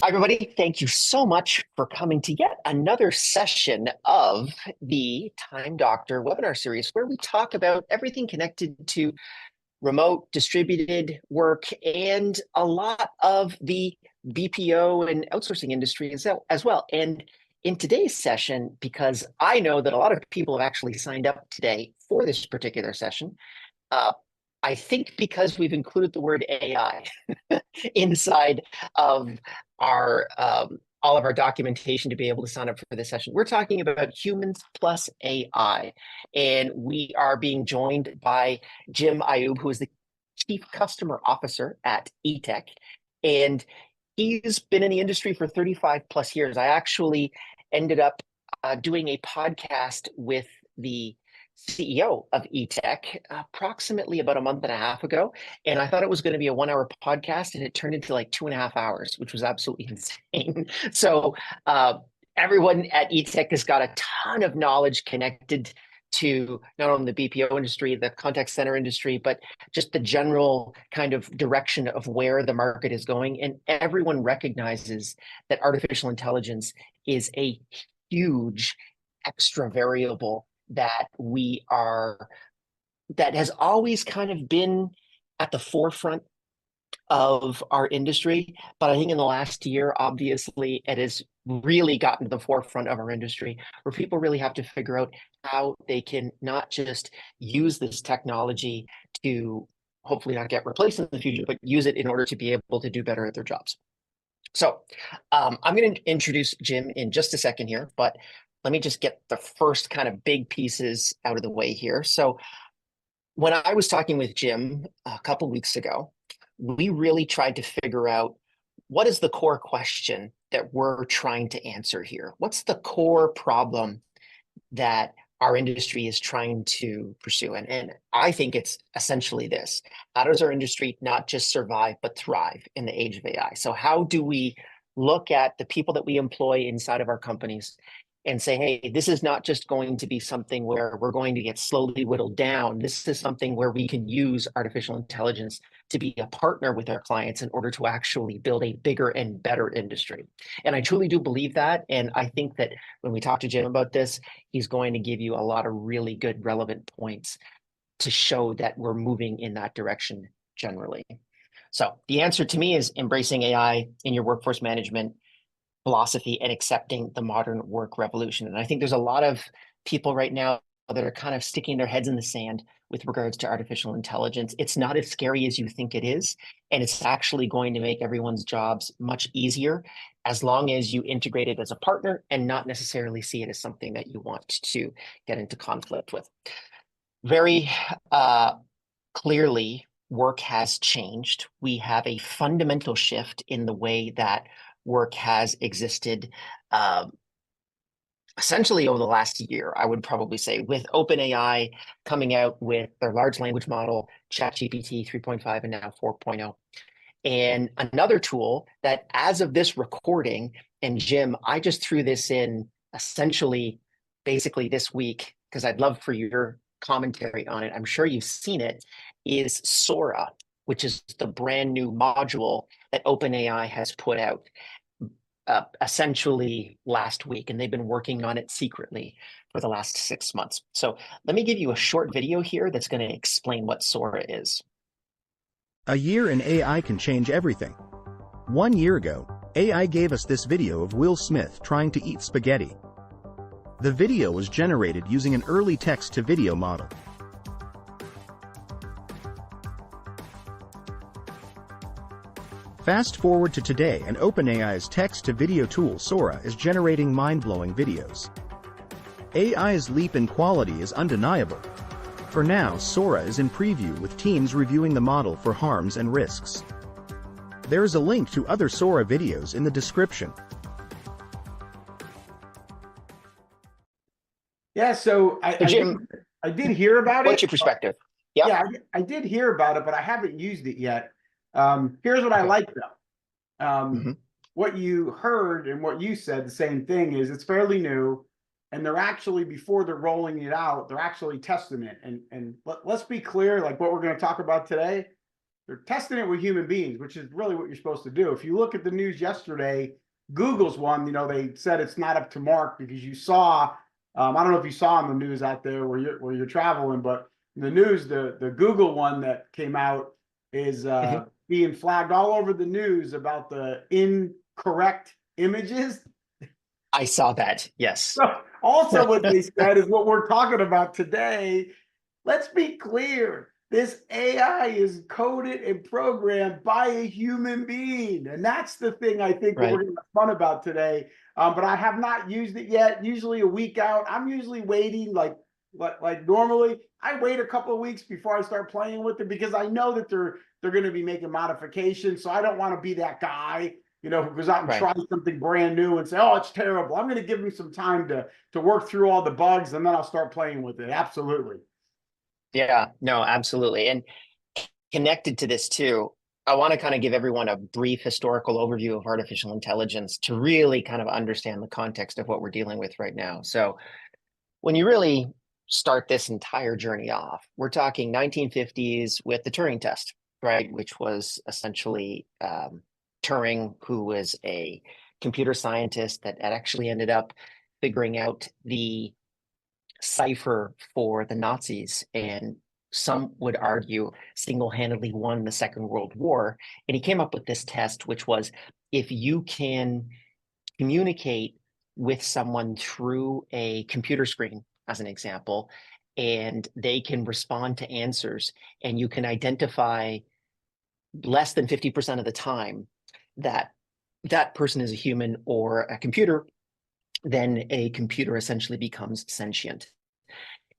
Everybody, thank you so much for coming to yet another session of the Time Doctor webinar series, where we talk about everything connected to remote distributed work and a lot of the BPO and outsourcing industry as well. And in today's session, because I know that a lot of people have actually signed up today for this particular session, I think because we've included the word AI inside of our all of our documentation to be able to sign up for this session. We're talking about humans plus AI, and we are being joined by Jim Iyoob, who is the Chief Customer Officer at Etech, and he's been in the industry for 35 plus years. I actually ended up doing a podcast with the CEO of Etech approximately about a month and a half ago. And I thought it was going to be a 1 hour podcast, and it turned into like 2.5 hours, which was absolutely insane. So everyone at Etech has got a ton of knowledge connected to not only the BPO industry, the contact center industry, but just the general kind of direction of where the market is going. And everyone recognizes that artificial intelligence is a huge extra variable that has always kind of been at the forefront of our industry. But I think in the last year, obviously, it has really gotten to the forefront of our industry, where people really have to figure out how they can not just use this technology to hopefully not get replaced in the future, but use it in order to be able to do better at their jobs. So I'm going to introduce Jim in just a second here, but let me just get the first kind of big pieces out of the way here. So when I was talking with Jim a couple of weeks ago, we really tried to figure out what is the core question that we're trying to answer here? What's the core problem that our industry is trying to pursue? And I think it's essentially this: how does our industry not just survive, but thrive in the age of AI? So how do we look at the people that we employ inside of our companies and say, hey, this is not just going to be something where we're going to get slowly whittled down. This is something where we can use artificial intelligence to be a partner with our clients in order to actually build a bigger and better industry. And I truly do believe that. And I think that when we talk to Jim about this, he's going to give you a lot of really good relevant points to show that we're moving in that direction generally. So the answer to me is embracing AI in your workforce management philosophy and accepting the modern work revolution. And I think there's a lot of people right now that are kind of sticking their heads in the sand with regards to artificial intelligence. It's not as scary as you think it is, and it's actually going to make everyone's jobs much easier as long as you integrate it as a partner and not necessarily see it as something that you want to get into conflict with. Very clearly, work has changed. We have a fundamental shift in the way that work has existed essentially over the last year, I would probably say, with OpenAI coming out with their large language model, ChatGPT 3.5 and now 4.0. And another tool that, as of this recording, And Jim, I just threw this in essentially, basically this week, because I'd love for your commentary on it. I'm sure you've seen it, is Sora, which is the brand new module that OpenAI has put out essentially last week, and they've been working on it secretly for the last 6 months. So let me give you a short video here that's going to explain what Sora is. A year in AI can change everything. 1 year ago, AI gave us this video of Will Smith trying to eat spaghetti. The video was generated using an early text-to-video model. Fast forward to today, and OpenAI's text-to-video tool Sora is generating mind-blowing videos. AI's leap in quality is undeniable. For now, Sora is in preview with teams reviewing the model for harms and risks. There is a link to other Sora videos in the description. Yeah, so Jim, I did hear about it. What's your perspective? Yeah, Yeah, I did hear about it, but I haven't used it yet. Here's what I like though. What you heard and what you said, the same thing is it's fairly new, and they're actually, before they're rolling it out, they're actually testing it. And let's be clear, like what we're going to talk about today, they're testing it with human beings, which is really what you're supposed to do. If you look at the news yesterday, Google's one, they said it's not up to mark because you saw, I don't know if you saw in the news out there where you're traveling, but in the news, the Google one that came out is being flagged all over the news about the incorrect images. I saw that. Yes. So also, what they said is what we're talking about today. Let's be clear. This AI is coded and programmed by a human being. And that's the thing I think we're going to have fun about today. But I have not used it yet. Usually a week out. I'm usually waiting like normally. I wait a couple of weeks before I start playing with it because I know that they're going to be making modifications. So I don't want to be that guy, who goes out and tries something brand new and say, oh, it's terrible. I'm going to give me some time to work through all the bugs, and then I'll start playing with it. Absolutely. Yeah, no, absolutely. And connected to this too, I want to kind of give everyone a brief historical overview of artificial intelligence to really kind of understand the context of what we're dealing with right now. So when you really start this entire journey off, we're talking 1950s with the Turing test, right? Which was essentially Turing, who was a computer scientist that actually ended up figuring out the cipher for the Nazis, and some would argue single-handedly won the Second World War. And he came up with this test, which was if you can communicate with someone through a computer screen, as an example, and they can respond to answers, and you can identify less than 50% of the time that that person is a human or a computer, then a computer essentially becomes sentient.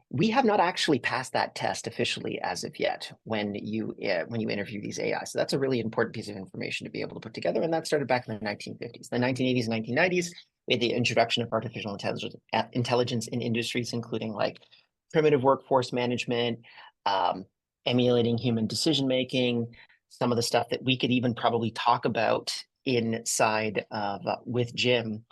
We have not actually passed that test officially as of yet when you interview these AI. So that's a really important piece of information to be able to put together. And that started back in the 1950s. The 1980s and 1990s, we had the introduction of artificial intelligence in industries, including like primitive workforce management, emulating human decision-making, some of the stuff that we could even probably talk about inside of with Jim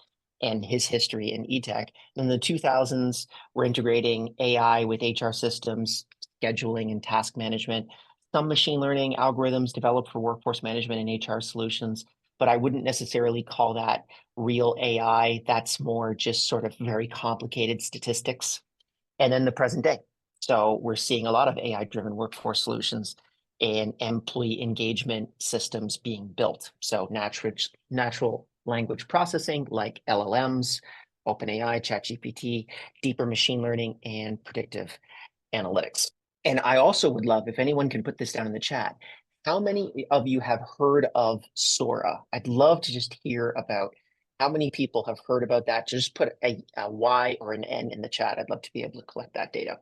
and his history in Etech. In the 2000s, we're integrating AI with HR systems, scheduling and task management, some machine learning algorithms developed for workforce management and HR solutions, but I wouldn't necessarily call that real AI. That's more just sort of very complicated statistics. And then the present day. So we're seeing a lot of AI-driven workforce solutions and employee engagement systems being built. So natural language processing like LLMs, OpenAI, ChatGPT, deeper machine learning, and predictive analytics. And I also would love if anyone can put this down in the chat. How many of you have heard of Sora? I'd love to just hear about how many people have heard about that. Just put a Y or an N in the chat. I'd love to be able to collect that data.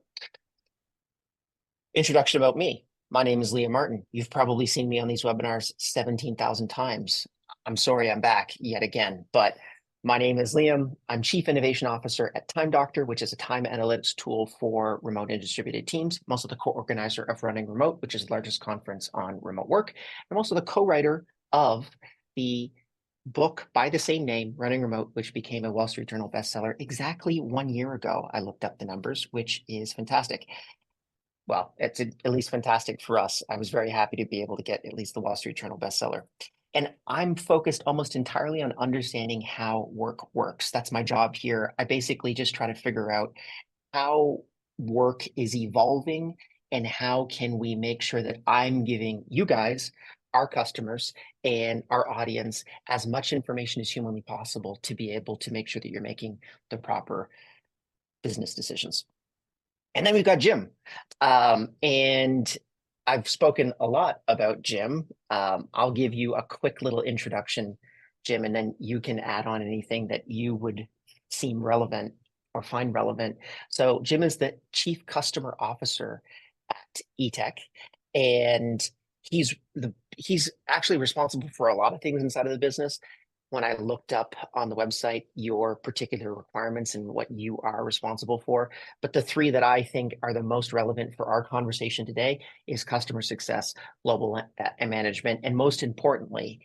Introduction about me. My name is Liam Martin. You've probably seen me on these webinars 17,000 times. I'm sorry I'm back yet again, but my name is Liam. I'm Chief Innovation Officer at Time Doctor, which is a time analytics tool for remote and distributed teams. I'm also the co-organizer of Running Remote, which is the largest conference on remote work. I'm also the co-writer of the book by the same name, Running Remote, which became a Wall Street Journal bestseller exactly 1 year ago. I looked up the numbers, which is fantastic. Well, it's at least fantastic for us. I was very happy to be able to get at least the Wall Street Journal bestseller. And I'm focused almost entirely on understanding how work works. That's my job here. I basically just try to figure out how work is evolving and how can we make sure that I'm giving you guys, our customers, and our audience as much information as humanly possible to be able to make sure that you're making the proper business decisions. And then we've got Jim. And I've spoken a lot about Jim. I'll give you a quick little introduction, Jim, and then you can add on anything that you would seem relevant or find relevant. So Jim is the Chief Customer Officer at Etech, and he's actually responsible for a lot of things inside of the business. When I looked up on the website your particular requirements and what you are responsible for, but the three that I think are the most relevant for our conversation today is customer success, global management, and most importantly,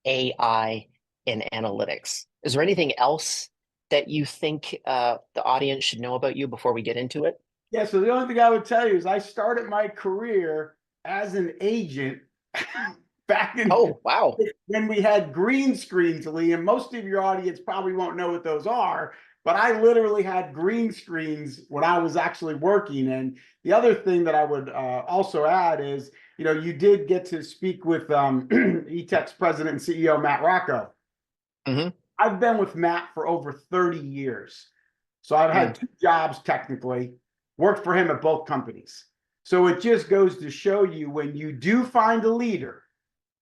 AI and analytics. Is there anything else that you think the audience should know about you before we get into it? Yeah, so the only thing I would tell you is I started my career as an agent back in Oh, wow. when we had green screens, Lee, and most of your audience probably won't know what those are, but I literally had green screens when I was actually working. And the other thing that I would also add is, you know, you did get to speak with Etech's president and CEO, Matt Rocco. Mm-hmm. I've been with Matt for over 30 years. So I've had two jobs technically, worked for him at both companies. So it just goes to show you when you do find a leader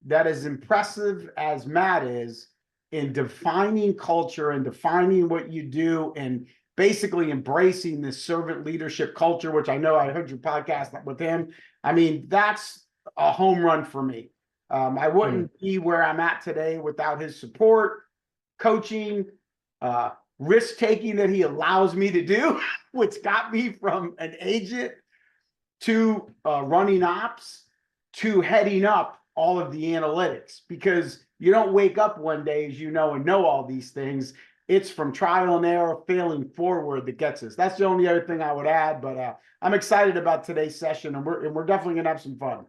that is impressive as Matt is in defining culture and defining what you do and basically embracing this servant leadership culture, which I know I heard your podcast with him. I mean, that's a home run for me. I wouldn't be where I'm at today without his support, coaching, risk taking that he allows me to do, which got me from an agent to running ops to heading up all of the analytics, because you don't wake up one day, as you know, and know all these things. It's from trial and error, failing forward that gets us. That's the only other thing I would add, but I'm excited about today's session, and we're definitely gonna have some fun.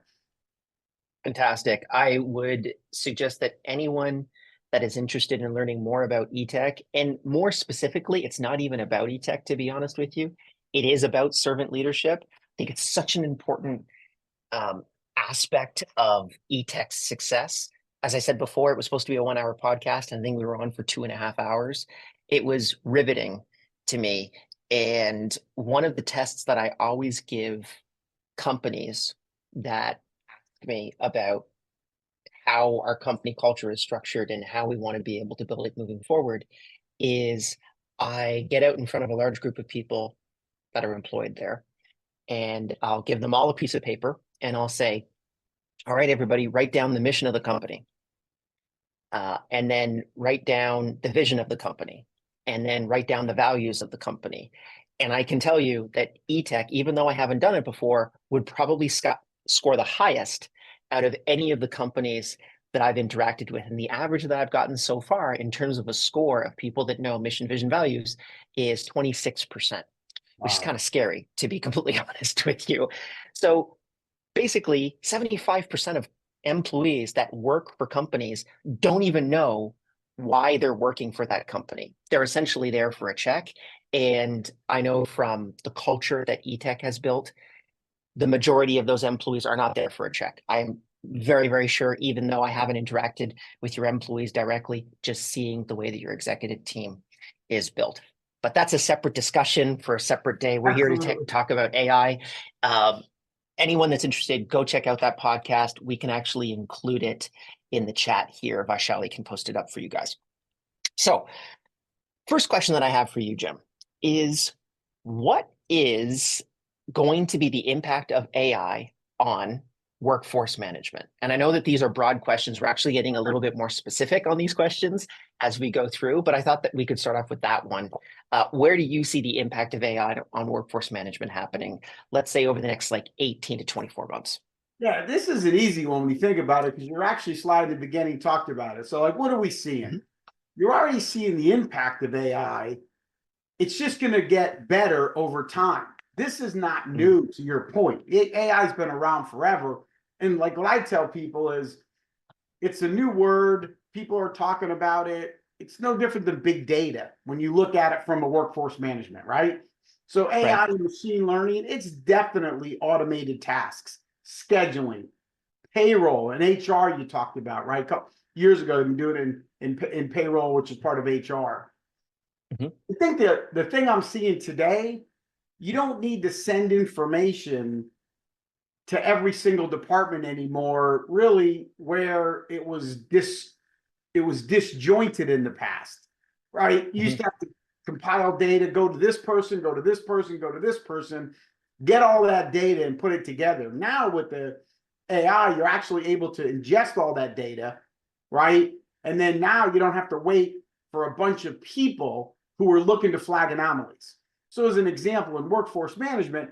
Fantastic. I would suggest that anyone that is interested in learning more about Etech, and more specifically, it's not even about Etech, to be honest with you. It is about servant leadership. I think it's such an important aspect of Etech's success. As I said before, it was supposed to be a 1 hour podcast, and I think we were on for 2.5 hours. It was riveting to me. And one of the tests that I always give companies that ask me about how our company culture is structured and how we want to be able to build it moving forward is I get out in front of a large group of people that are employed there, and I'll give them all a piece of paper and I'll say, all right, everybody, write down the mission of the company, and then write down the vision of the company, and then write down the values of the company. And I can tell you that Etech, even though I haven't done it before, would probably score the highest out of any of the companies that I've interacted with. And the average that I've gotten so far in terms of a score of people that know mission, vision, values is 26%, which is kind of scary, to be completely honest with you. So basically 75% of employees that work for companies don't even know why they're working for that company. They're essentially there for a check. And I know from the culture that Etech has built, the majority of those employees are not there for a check. I'm very, very sure, even though I haven't interacted with your employees directly, just seeing the way that your executive team is built. But that's a separate discussion for a separate day. We're here to talk about AI. Anyone that's interested, go check out that podcast. We can actually include it in the chat here. Vaishali can post it up for you guys. So first question that I have for you, Jim, is what is going to be the impact of AI on workforce management? And I know that these are broad questions. We're actually getting a little bit more specific on these questions as we go through, but I thought that we could start off with that one. Where do you see the impact of AI on workforce management happening, let's say over the next like 18 to 24 months? Yeah, this is an easy one when you think about it, because you're actually slide in the beginning talked about it. So like, what are we seeing? Mhm. You're already seeing the impact of AI. It's just going to get better over time. This is not Mm. new to your point. AI has been around forever. And like what I tell people is it's a new word. People are talking about it. It's no different than big data when you look at it from a workforce management, right? So Right. AI and machine learning, it's definitely automated tasks, scheduling, payroll, and HR you talked about, right? A couple years ago, they've been doing it in payroll, which is part of HR. Mhm. I think the thing I'm seeing today, you don't need to send information to every single department anymore, really, where it was disjointed in the past, right? You used Mhm. to have to compile data, go to this person, go to this person, go to this person, get all that data and put it together. Now with the AI, you're actually able to ingest all that data, right? And then now you don't have to wait for a bunch of people who are looking to flag anomalies. So as an example, in workforce management,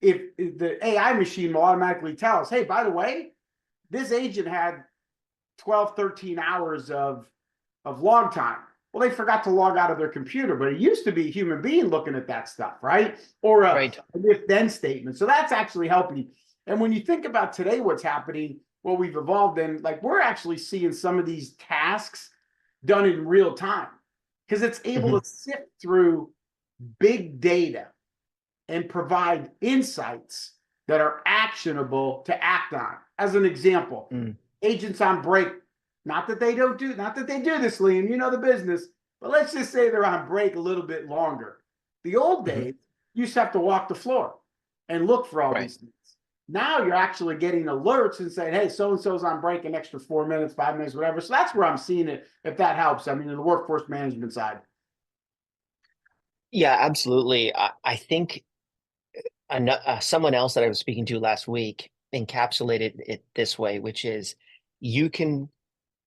if the AI machine will automatically tell us, hey, by the way, this agent had 12, 13 hours of log time. Well, they forgot to log out of their computer, but it used to be a human being looking at that stuff, right? Or Right. an if then statement. So that's actually helping. And when you think about today, what's happening, what we've evolved in, like we're actually seeing some of these tasks done in real time because it's able Mhm. to sift through big data and provide insights that are actionable to act on. As an example, Mm. agents on break. Not that they do this, Liam, you know the business, but let's just say they're on break a little bit longer. The old Mhm. days, you used to have to walk the floor and look for all Right. these things. Now you're actually getting alerts and saying, hey, so and so's on break an extra 4 minutes, 5 minutes, whatever. So that's where I'm seeing it, if that helps. I mean, in the workforce management side. Yeah, absolutely. I think someone else that I was speaking to last week encapsulated it this way, which is you can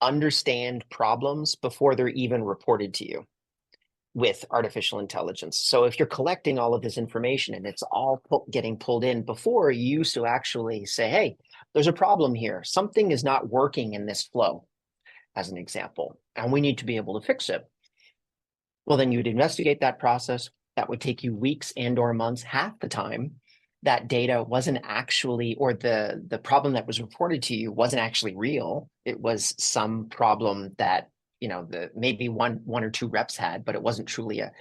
understand problems before they're even reported to you with artificial intelligence. So if you're collecting all of this information and it's all getting pulled in before you used to actually say, hey, there's a problem here. Something is not working in this flow, as an example, and we need to be able to fix it. Well, then you would investigate that process. That would take you weeks and or months. Half the time, that data wasn't actually, or the problem that was reported to you wasn't actually real. It was some problem that, the maybe one or two reps had, but it wasn't truly a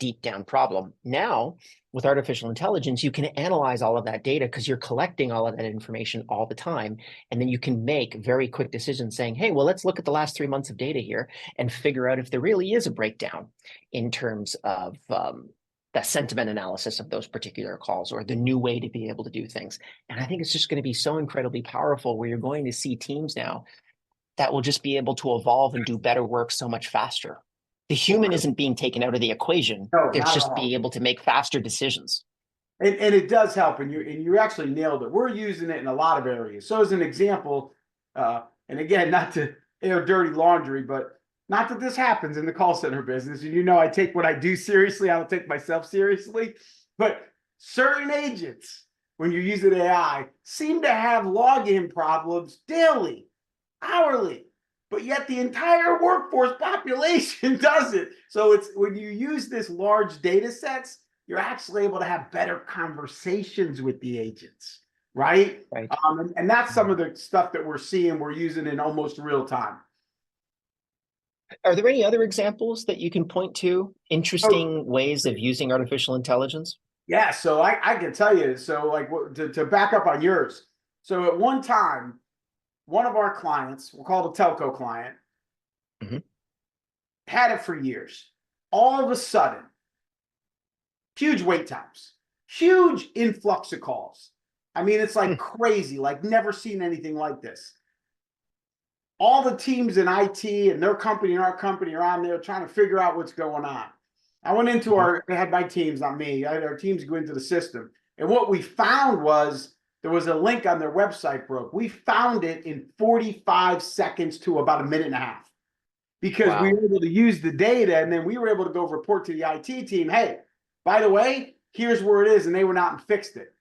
deep down problem. Now, with artificial intelligence, you can analyze all of that data because you're collecting all of that information all the time. And then you can make very quick decisions saying, hey, well, let's look at the last 3 months of data here and figure out if there really is a breakdown in terms of the sentiment analysis of those particular calls or the new way to be able to do things. And I think it's just going to be so incredibly powerful where you're going to see teams now that will just be able to evolve and do better work so much faster. The human Well, isn't being taken out of the equation. no, There's not at just being all. able to make faster decisions. And it does help, and you actually nailed it. We're using it in a lot of areas. So as an example, and again, not to air dirty laundry, but not that this happens in the call center business. And you know, I take what I do seriously. I don't take myself seriously. But certain agents, when you're using AI, seem to have login problems daily, hourly, but yet the entire workforce population does it. So it's when you use this large data sets, you're actually able to have better conversations with the agents, right? Right. And that's some of the stuff that we're seeing, we're using in almost real time. Are there any other examples that you can point to? Oh, Interesting ways of using artificial intelligence? yeah, so I can tell you. So, like, to back up on yours. So, at one time, one of our clients, we'll call it a telco client, Mhm. had it for years. All of a sudden, huge wait times, huge influx of calls. I mean, it's like Hmm. crazy, like never seen anything like this. All the teams in IT and their company and our company are on there trying to figure out what's going on. I went into Mhm. I had my teams, not me, I had our teams go into the system. And what we found was there was a link on their website broke. We found it in 45 seconds to about a minute and a half because we Wow. were able to use the data and then we were able to go report to the IT team, hey, by the way, here's where it is. And they went out and fixed it.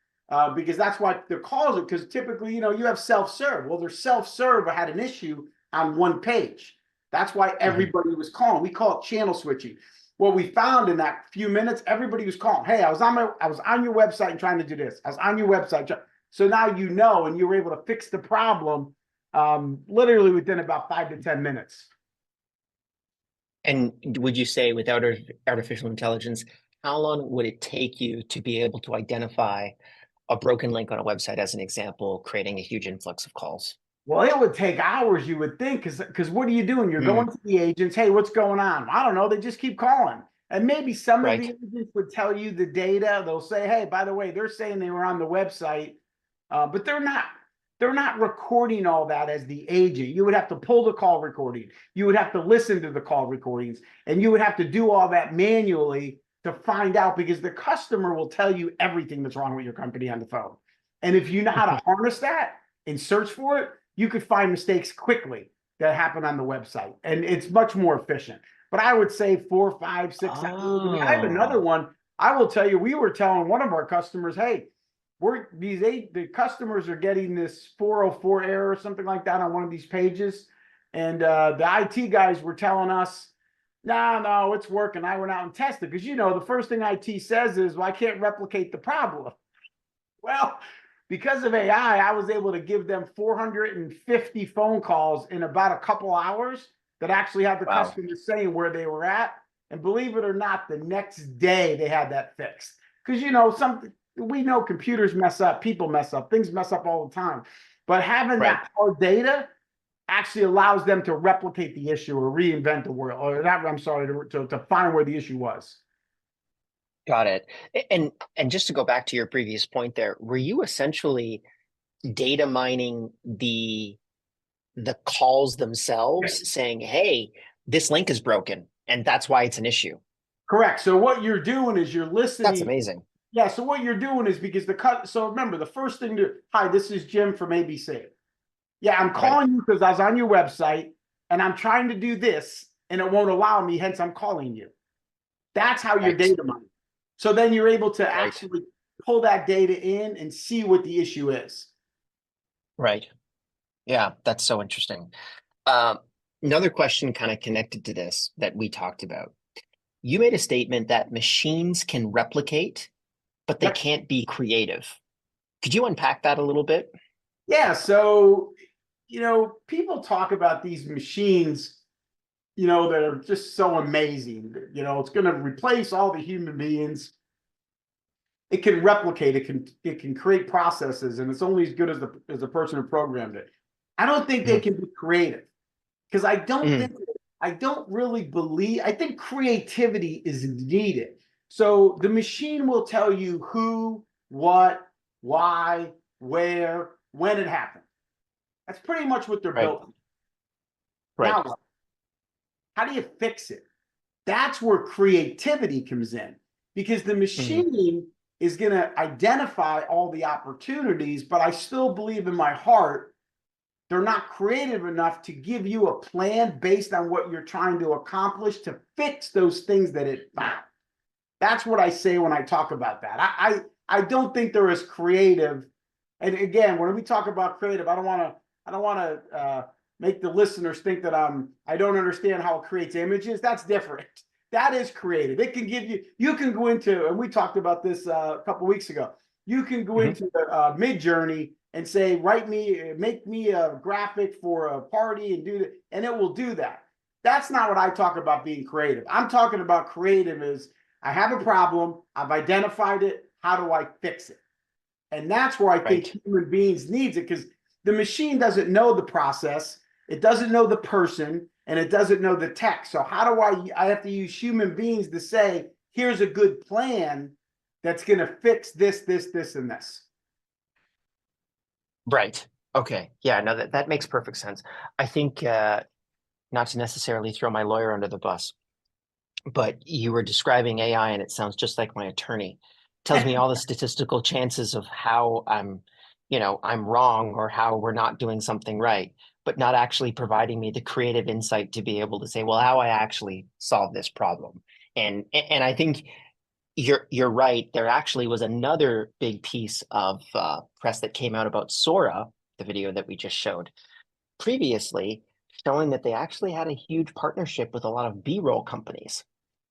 because that's why they're calls it. Because typically, you have self-serve. Well, their self-serve had an issue on one page. That's why everybody was calling. We call it channel switching. What we found in that few minutes, everybody was calling. Hey, I was on your website and trying to do this. I was on your website. So now and you were able to fix the problem literally within about 5 to 10 minutes. And would you say without artificial intelligence, how long would it take you to be able to identify a broken link on a website, as an example, creating a huge influx of calls? Well, it would take hours, you would think, because what are you doing? You're going to the agents. Hey, what's going on? I don't know. They just keep calling. And maybe some of the agents would tell you the data. They'll say, hey, by the way, they're saying they were on the website, but they're not. They're not recording all that as the agent. You would have to pull the call recording. You would have to listen to the call recordings, and you would have to do all that manually to find out, because the customer will tell you everything that's wrong with your company on the phone. And if you know how to harness that and search for it, you could find mistakes quickly that happen on the website, and it's much more efficient. But I would say 4, 5, 6 hours. I mean, I have another one. I will tell you, we were telling one of our customers, hey, the customers are getting this 404 error or something like that on one of these pages. And the IT guys were telling us, no, it's working. I went out and tested, because the first thing IT says is, well, I can't replicate the problem. Well, because of AI, I was able to give them 450 phone calls in about a couple hours that actually had the customers saying where they were at. And believe it or not, the next day they had that fixed. Because we know computers mess up, people mess up, things mess up all the time. But having that hard data actually allows them to replicate the issue or reinvent the world, or that, I'm sorry, to find where the issue was. Got it. And just to go back to your previous point there, were you essentially data mining the calls themselves, saying, hey, this link is broken, and that's why it's an issue? Correct. So what you're doing is you're listening. That's amazing. Yeah. So what you're doing is, because so remember, the first thing hi, this is Jim from ABC. Yeah, I'm calling you because I was on your website and I'm trying to do this and it won't allow me, hence I'm calling you. That's how you're data mining. So then you're able to actually pull that data in and see what the issue is. Right. Yeah, that's so interesting. Another question kind of connected to this that we talked about. You made a statement that machines can replicate, but they can't be creative. Could you unpack that a little bit? Yeah. So, people talk about these machines, that are just so amazing. It's going to replace all the human beings. It can replicate, it can create processes, and it's only as good as the person who programmed it. I don't think they can be creative, because I don't really believe, I think creativity is needed. So the machine will tell you who, what, why, where, when it happened. That's pretty much what they're built. Now, how do you fix it? That's where creativity comes in, because the machine is going to identify all the opportunities, but I still believe in my heart they're not creative enough to give you a plan based on what you're trying to accomplish to fix those things that it found. That's what I say when I talk about that. I don't think they're as creative. And again, when we talk about creative, I don't want to make the listeners think that I don't understand how it creates images. That's different. That is creative. It can give you can go into, and we talked about this a couple weeks ago. You can go into Midjourney and say, make me a graphic for a party and do that, and it will do that. That's not what I talk about being creative. I'm talking about creative is, I have a problem, I've identified it, how do I fix it? And that's where I think human beings needs it, because the machine doesn't know the process, it doesn't know the person, and it doesn't know the tech. So how do I have to use human beings to say, here's a good plan that's going to fix this, this, this, and this. Right. Okay. Yeah, no, that makes perfect sense. I think, not to necessarily throw my lawyer under the bus, but you were describing AI and it sounds just like my attorney. Tells me all the statistical chances of how I'm wrong or how we're not doing something right, but not actually providing me the creative insight to be able to say, well, how I actually solve this problem. And I think you're right. There actually was another big piece of press that came out about Sora, the video that we just showed previously, showing that they actually had a huge partnership with a lot of B-roll companies.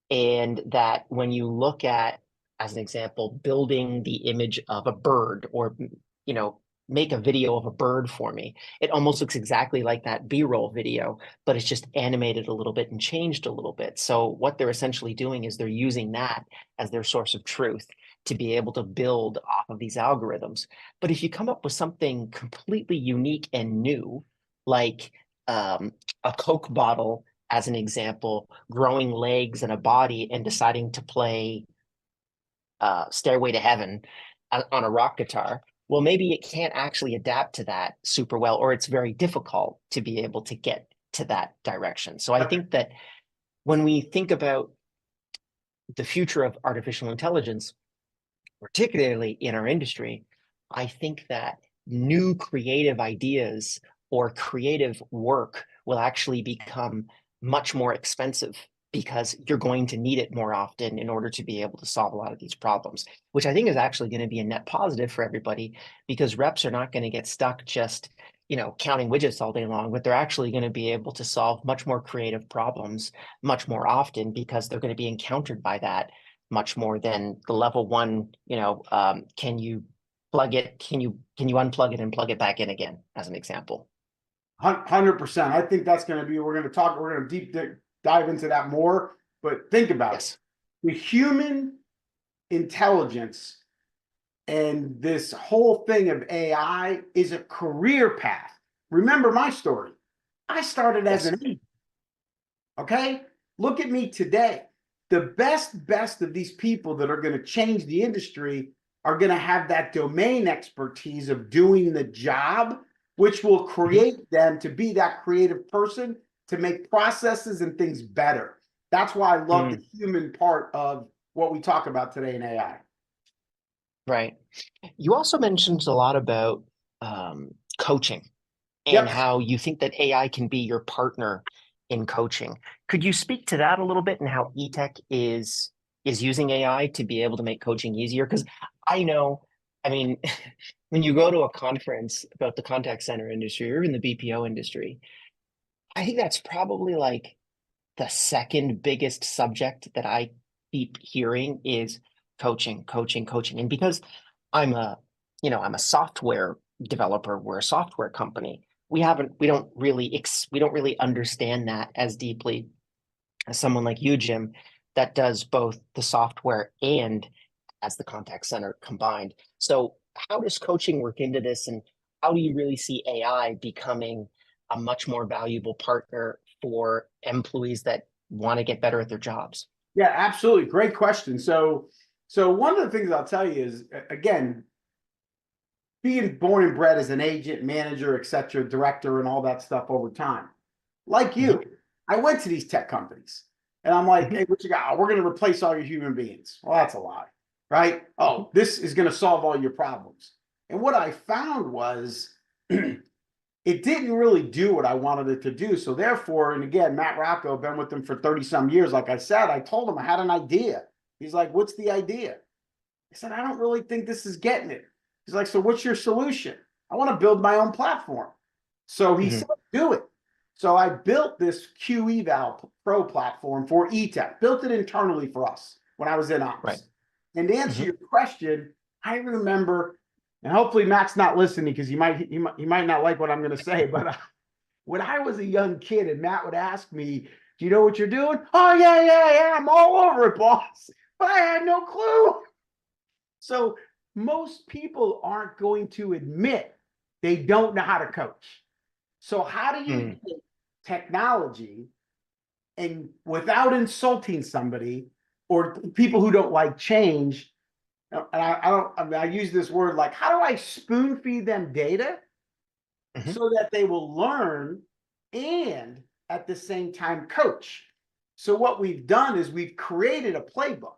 And that when you look at, as an example, building the image of a bird or, you know, make a video of a bird for me, it almost looks exactly like that B-roll video, but it's just animated a little bit and changed a little bit. So what they're essentially doing is they're using that as their source of truth to be able to build off of these algorithms. But if you come up with something completely unique and new, like a Coke bottle, as an example, growing legs and a body and deciding to play Stairway to Heaven on a rock guitar, well, maybe it can't actually adapt to that super well, or it's very difficult to be able to get to that direction. So I think that when we think about the future of artificial intelligence, particularly in our industry, I think that new creative ideas or creative work will actually become much more expensive because you're going to need it more often in order to be able to solve a lot of these problems, which I think is actually going to be a net positive for everybody because reps are not going to get stuck just, you know, counting widgets all day long, but they're actually going to be able to solve much more creative problems much more often because they're going to be encountered by that much more than the level one, you know, can you plug it? Can you unplug it and plug it back in again, as an example? 100%. I think that's going to be, we're going to dive into that more, but think about it. Yes. The human intelligence and this whole thing of AI is a career path. Remember my story. I started as Yes. an agent. Okay. Look at me today. The best of these people that are going to change the industry are going to have that domain expertise of doing the job, which will create them to be that creative person to make processes and things better. That's why I love the human part of what we talk about today in AI. Right. You also mentioned a lot about coaching and Yep. how you think that AI can be your partner in coaching. Could you speak to that a little bit and how Etech is using AI to be able to make coaching easier? Because I know, I mean, when you go to a conference about the contact center industry or even the BPO industry, I think that's probably like the second biggest subject that I keep hearing is coaching, coaching, coaching. And because I'm a, you know, I'm a software developer, we're a software company. We don't really understand that as deeply as someone like you, Jim, that does both the software and as the contact center combined. So how does coaching work into this, and how do you really see AI becoming a much more valuable partner for employees that want to get better at their jobs? Yeah, absolutely. Great question. So one of the things I'll tell you is, again, being born and bred as an agent, manager, et cetera, director, and all that stuff over time. Like you, I went to these tech companies and I'm like, hey, what you got? Oh, we're going to replace all your human beings. Well, that's a lie, right? Oh, this is going to solve all your problems. And what I found was it didn't really do what I wanted it to do. So therefore, and again, Matt Rocco, been with them for 30 some years. Like I said, I told him I had an idea. He's like, what's the idea? I said, I don't really think this is getting it. He's like, so what's your solution? I want to build my own platform. So he said, do it. So I built this QEval Pro platform for Etech, built it internally for us when I was in ops. Right. And to answer your question, I remember, and hopefully Matt's not listening because he might not like what I'm going to say, but when I was a young kid and Matt would ask me, do you know what you're doing? Oh, yeah, I'm all over it, boss. But I had no clue. So most people aren't going to admit they don't know how to coach. So how do you get technology and without insulting somebody or people who don't like change? And I use this word like, how do I spoon feed them data so that they will learn and at the same time coach? So what we've done is we've created a playbook.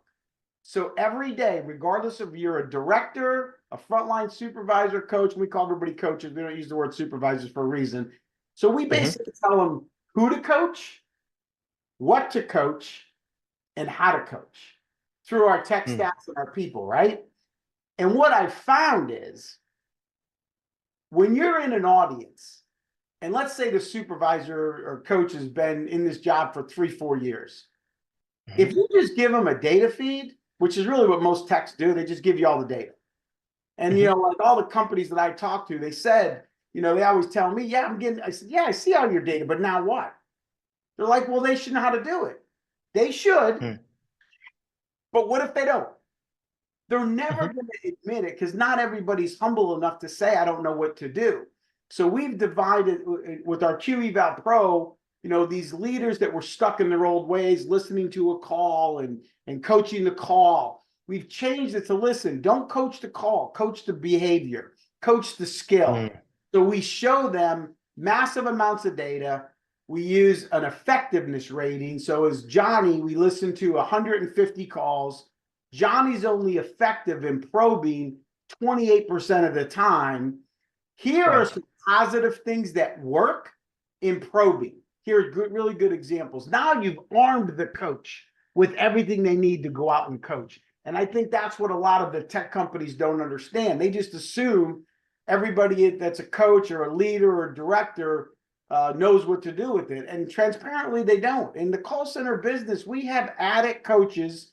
So every day, regardless of you're a director, a frontline supervisor, coach, we call everybody coaches. We don't use the word supervisors for a reason. So we basically tell them who to coach, what to coach, and how to coach. through our tech stats and our people, right? And what I found is when you're in an audience, and let's say the supervisor or coach has been in this job for 3-4 years, if you just give them a data feed, which is really what most techs do, they just give you all the data. And, you know, like all the companies that I talked to, they said, you know, they always tell me, yeah, I said, yeah, I see all your data, but now what? They're like, well, they should know how to do it. They should, but what if they don't? They're never going to admit it because not everybody's humble enough to say, I don't know what to do. So we've divided with our Q Eval Pro, you know, these leaders that were stuck in their old ways, listening to a call and coaching the call. We've changed it to listen, don't coach the call, coach the behavior, coach the skill. So we show them massive amounts of data. We use an effectiveness rating. So as Johnny, we listen to 150 calls. Johnny's only effective in probing 28% of the time. Here are some positive things that work in probing. Here are good, really good examples. Now you've armed the coach with everything they need to go out and coach. And I think that's what a lot of the tech companies don't understand. They just assume everybody that's a coach or a leader or a director knows what to do with it. And transparently, they don't. In the call center business, we have added coaches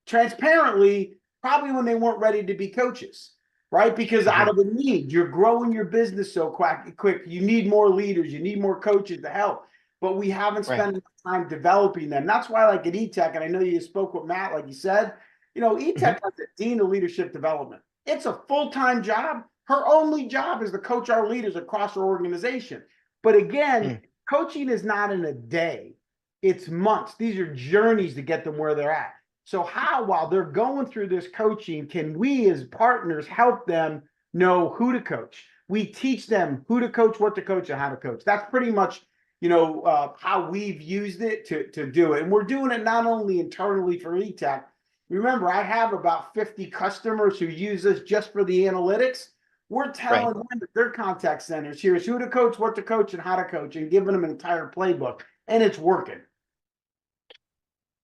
transparently, probably when they weren't ready to be coaches, right? Because out of a need, you're growing your business so quick. You need more leaders, you need more coaches to help. But we haven't spent enough time developing them. That's why, like at Etech, and I know you spoke with Matt, like you said, you know, Etech has a dean of leadership development. It's a full-time job. Her only job is to coach our leaders across our organization. But again, coaching is not in a day. It's months. These are journeys to get them where they're at. So how, while they're going through this coaching, can we as partners help them know who to coach? We teach them who to coach, what to coach, and how to coach. That's pretty much, you know, how we've used it to do it. And we're doing it not only internally for Etech. Remember, I have about 50 customers who use us just for the analytics. We're telling them that their contact centers, here's who to coach, what to coach, and how to coach, and giving them an entire playbook. And it's working.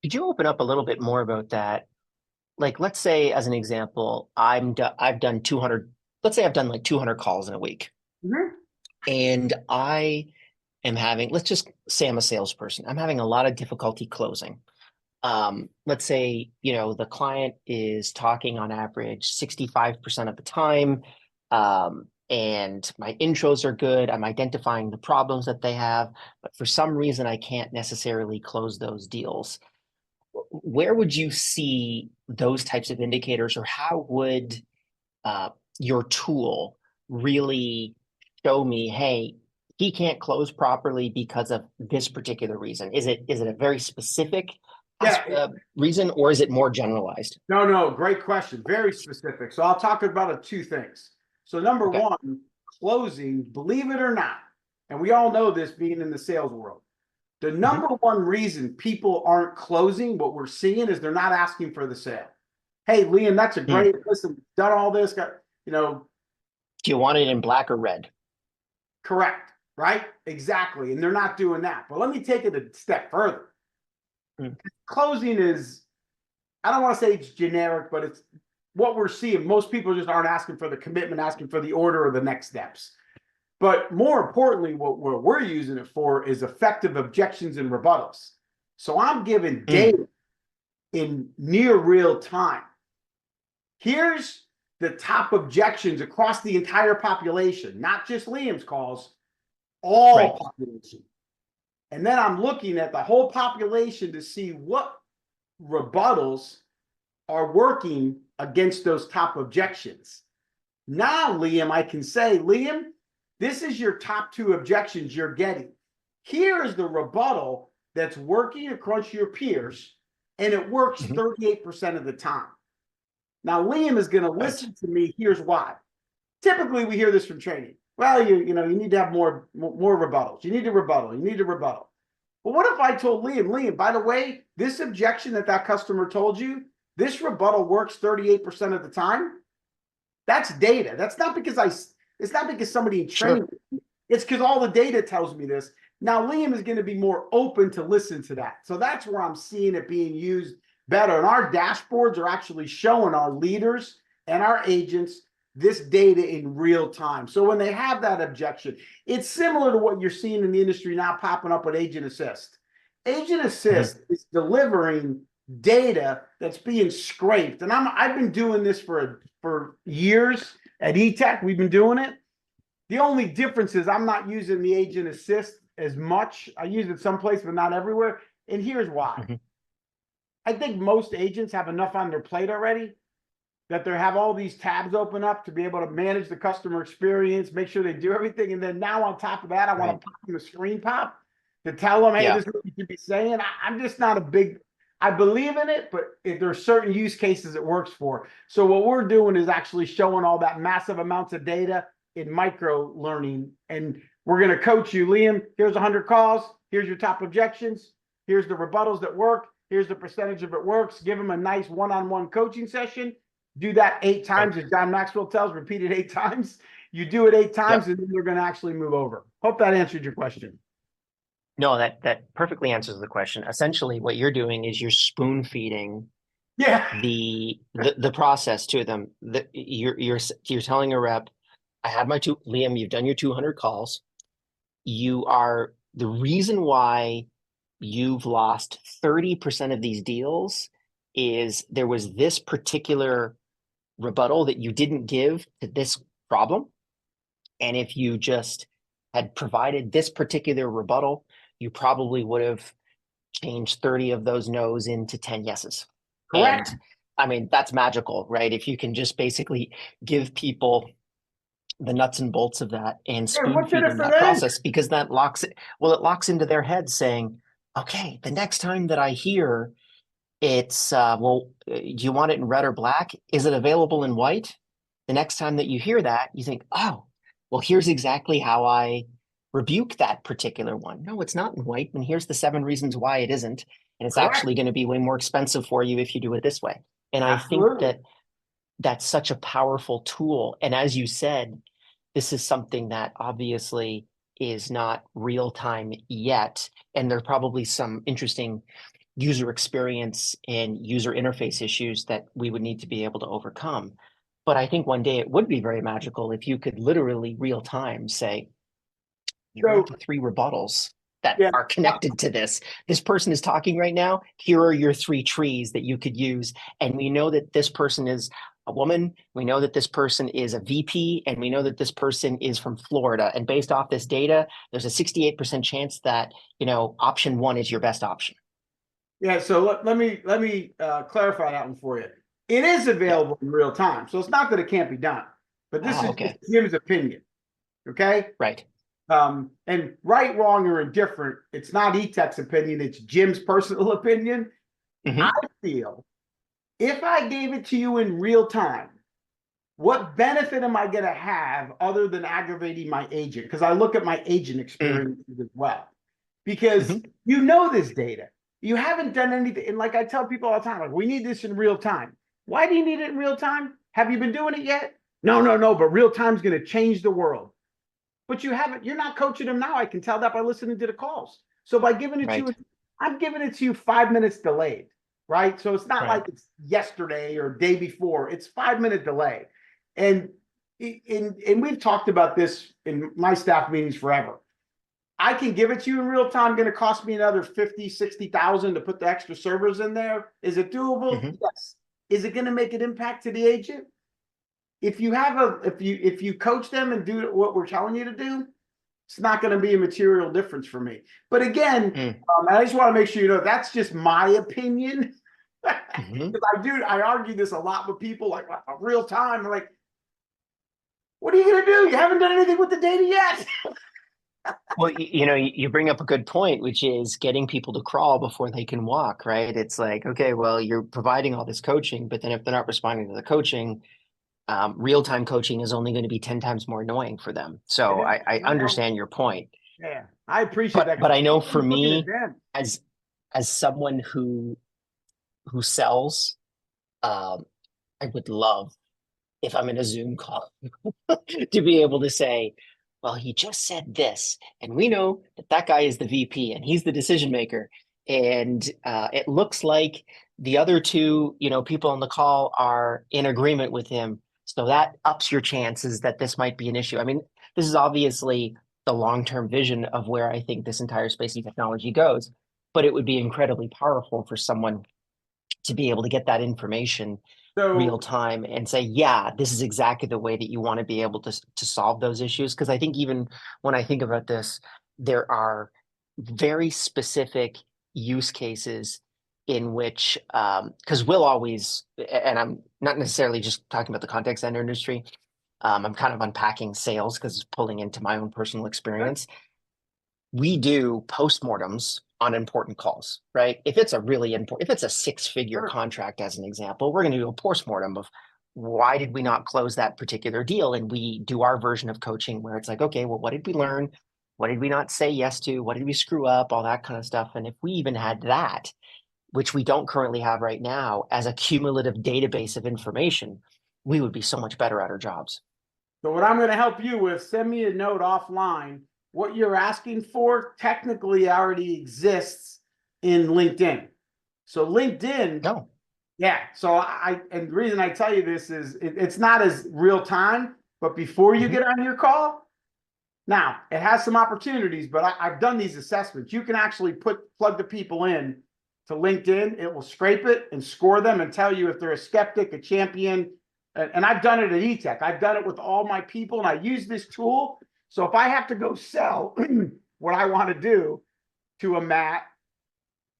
Could you open up a little bit more about that? Like, let's say, as an example, I've done 200, let's say I've done like 200 calls in a week. And I am having, let's just say I'm a salesperson. I'm having a lot of difficulty closing. Let's say, you know, the client is talking on average 65% of the time. And my intros are good. I'm identifying the problems that they have, but for some reason, I can't necessarily close those deals. Where would you see those types of indicators, or how would your tool really show me, hey, he can't close properly because of this particular reason? Is it a very specific reason, or is it more generalized? No, great question. Very specific. So I'll talk about two things. So number one, closing, believe it or not, and we all know this being in the sales world, the number one reason people aren't closing, what we're seeing, is they're not asking for the sale. Hey, Liam, that's a great, listen, done all this, got, you know. Do you want it in black or red? Correct, right? Exactly. And they're not doing that. But let me take it a step further. Closing is, I don't want to say it's generic, but it's what we're seeing. Most people just aren't asking for the commitment, asking for the order or the next steps. But more importantly, what we're using it for is effective objections and rebuttals. So I'm giving data in near real time. Here's the top objections across the entire population, not just Liam's calls, all population. And then I'm looking at the whole population to see what rebuttals are working against those top objections. Now, Liam, I can say, Liam, this is your top 2 objections you're getting. Here is the rebuttal that's working across your peers, and it works 38% of the time. Now, Liam is going to listen to me. Here's why. Typically, we hear this from training. Well, you need to have more rebuttals. You need to rebuttal. You need to rebuttal. But what if I told Liam, by the way, this objection that customer told you, this rebuttal works 38% of the time? That's data. That's not because it's not because somebody trained me. It's because all the data tells me this. Now, Liam is going to be more open to listen to that. So that's where I'm seeing it being used better. And our dashboards are actually showing our leaders and our agents this data in real time. So when they have that objection, it's similar to what you're seeing in the industry now popping up with Agent Assist. Agent Assist is delivering data that's being scraped. And I've been doing this for years at Etech. We've been doing it. The only difference is I'm not using the Agent Assist as much. I use it someplace, but not everywhere. And here's why. I think most agents have enough on their plate already that they have all these tabs open up to be able to manage the customer experience, make sure they do everything. And then now on top of that, I want to pop them a screen pop to tell them, hey, this is what you should be saying. I'm just not a big, I believe in it, but there are certain use cases it works for. So what we're doing is actually showing all that massive amounts of data in micro learning. And we're going to coach you, Liam. Here's 100 calls. Here's your top objections. Here's the rebuttals that work. Here's the percentage of it works. Give them a nice one-on-one coaching session. Do that 8 times, as John Maxwell tells, repeat it 8 times. You do it 8 times, and then they're going to actually move over. Hope that answered your question. No, that perfectly answers the question. Essentially, what you're doing is you're spoon feeding the process to them. You're telling a rep, I have my Liam, you've done your 200 calls. The reason why you've lost 30% of these deals is there was this particular rebuttal that you didn't give to this problem. And if you just had provided this particular rebuttal, you probably would have changed 30 of those no's into 10 yeses. Correct. And I mean, that's magical, right? If you can just basically give people the nuts and bolts of that and spoon feed them that process, because that locks into their head saying, okay, the next time that I hear it's, do you want it in red or black? Is it available in white? The next time that you hear that, you think, oh, well, here's exactly how I rebuke that particular one. No, it's not in white. And here's the 7 reasons why it isn't. And it's actually going to be way more expensive for you if you do it this way. And I think that that's such a powerful tool. And as you said, this is something that obviously is not real time yet. And there are probably some interesting user experience and user interface issues that we would need to be able to overcome. But I think one day it would be very magical if you could literally real time say, here are the 3 rebuttals that are connected to this. This person is talking right now. Here are your 3 trees that you could use. And we know that this person is a woman. We know that this person is a VP, and we know that this person is from Florida. And based off this data, there's a 68% chance that, option 1 is your best option. Yeah, so let me clarify that one for you. It is available in real time, so it's not that it can't be done. But this is Jim's opinion. Okay? Right. And right, wrong, or indifferent, it's not Etech's opinion, it's Jim's personal opinion. I feel if I gave it to you in real time, what benefit am I going to have other than aggravating my agent? Because I look at my agent experience as well. Because you know this data. You haven't done anything. And like I tell people all the time, like, we need this in real time. Why do you need it in real time? Have you been doing it yet? No, but real time is going to change the world. But you haven't, you're not coaching them now. I can tell that by listening to the calls. So by giving it to you, I'm giving it to you 5 minutes delayed, right? So it's not like it's yesterday or day before. It's 5-minute delay. And we've talked about this in my staff meetings forever. I can give it to you in real time. Going to cost me another 50, 60,000 to put the extra servers in there. Is it doable? Yes. Is it going to make an impact to the agent? If you have if you coach them and do what we're telling you to do, it's not going to be a material difference for me. But again, I just want to make sure you know that's just my opinion. Because I argue this a lot with people, like real time. I'm like, what are you going to do? You haven't done anything with the data yet. Well, you bring up a good point, which is getting people to crawl before they can walk, right? It's like, okay, well, you're providing all this coaching, but then if they're not responding to the coaching, real-time coaching is only going to be 10 times more annoying for them. So I understand your point. Yeah, I appreciate that. But I know for me, as someone who sells, I would love, if I'm in a Zoom call, to be able to say, well, he just said this, and we know that guy is the VP and he's the decision maker. And it looks like The other two, people on the call are in agreement with him. So that ups your chances that this might be an issue. I mean, this is obviously the long-term vision of where I think this entire space and technology goes, but it would be incredibly powerful for someone to be able to get that information real So time and say, yeah, this is exactly the way that you want to be able to solve those issues. Because I think even when I think about this, there are very specific use cases in which, because we'll always, and I'm not necessarily just talking about the contact center industry, I'm kind of unpacking sales because it's pulling into my own personal experience. We do postmortems on important calls, right? If it's a really important, if it's a six-figure sure. contract, as an example, we're going to do a postmortem of why did we not close that particular deal? And we do our version of coaching where it's like, okay, well, what did we learn? What did we not say yes to? What did we screw up? All that kind of stuff. And if we even had that, which we don't currently have right now, as a cumulative database of information, we would be so much better at our jobs. So what I'm going to help you with, send me a note offline. What you're asking for technically already exists in LinkedIn. So LinkedIn, No. yeah. So and the reason I tell you this is it's not as real time, but before you get on your call, now it has some opportunities, but I've done these assessments. You can actually plug the people in to LinkedIn. It will scrape it and score them and tell you if they're a skeptic, a champion. And I've done it at Etech. I've done it with all my people, and I use this tool. So if I have to go sell what I want to do to a Matt,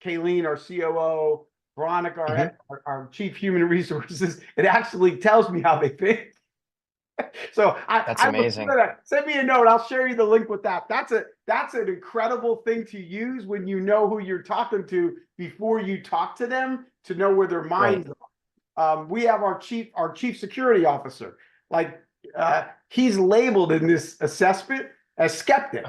Kayleen, our COO, Veronica, our chief human resources, it actually tells me how they think. So That's I would amazing. send me a note. I'll share you the link with that. That's an incredible thing to use when you know who you're talking to before you talk to them to know where their Right. minds are. We have our chief security officer. Like he's labeled in this assessment as skeptic.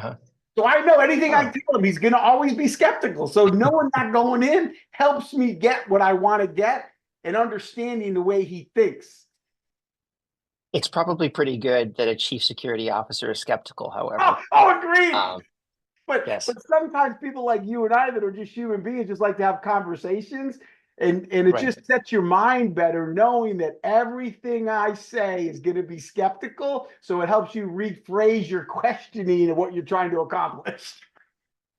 So I know anything I tell him, he's going to always be skeptical. So knowing that going in helps me get what I want to get and understanding the way he thinks. It's probably pretty good that a chief security officer is skeptical, however. Agreed. Um, yes, But sometimes people like you and I that are just human beings just like to have conversations, and it right. just sets your mind better knowing that everything I say is going to be skeptical. So it helps you rephrase your questioning of what you're trying to accomplish.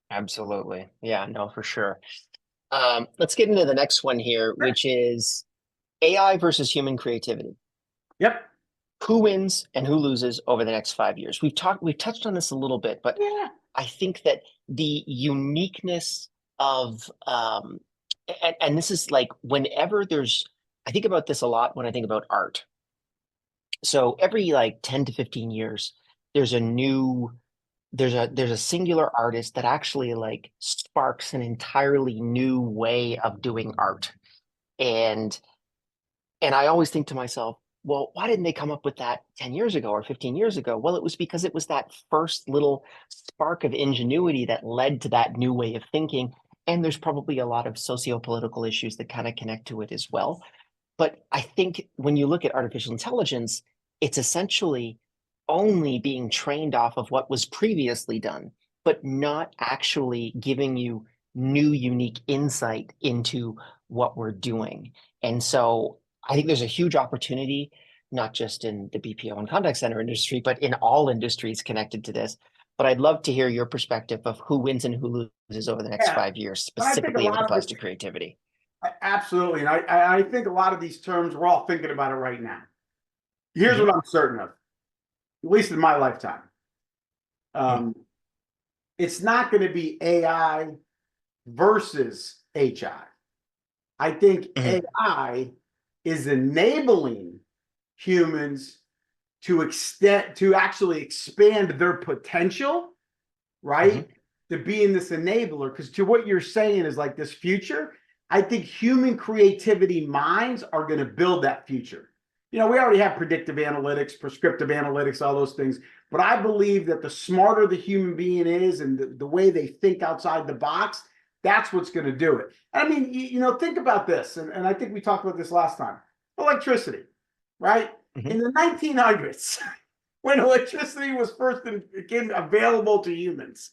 Absolutely. Yeah, no, for sure. Let's get into the next one here, which is AI versus human creativity. Yep. Who wins and who loses over the next 5 years? We've touched on this a little bit, but Yeah. I think that the uniqueness of and this is like whenever there's I think about this a lot when I think about art. So every like 10 to 15 years, there's a new there's a singular artist that actually like sparks an entirely new way of doing art. And and I always think to myself, well, why didn't they come up with that 10 years ago or 15 years ago? Well, it was because it was that first little spark of ingenuity that led to that new way of thinking. And there's probably a lot of socio-political issues that kind of connect to it as well. But I think when you look at artificial intelligence, it's essentially only being trained off of what was previously done, but not actually giving you new, unique insight into what we're doing. And so I think there's a huge opportunity, not just in the BPO and contact center industry, but in all industries connected to this. But I'd love to hear your perspective of who wins and who loses over the next Yeah. 5 years, But I think a specifically as it lot of applies it, to creativity. absolutely. And I think a lot of these terms, we're all thinking about it right now. Here's what I'm certain of, at least in my lifetime. It's not going to be AI versus HI. I think AI is enabling humans to actually expand their potential, right? To be in this enabler. Because to what you're saying is like this future, I think human creativity minds are going to build that future. We already have predictive analytics, prescriptive analytics, all those things. But I believe that the smarter the human being is and the way they think outside the box, that's what's going to do it. I mean, think about this. And I think we talked about this last time. Electricity, right? In the 1900s, when electricity was first became available to humans,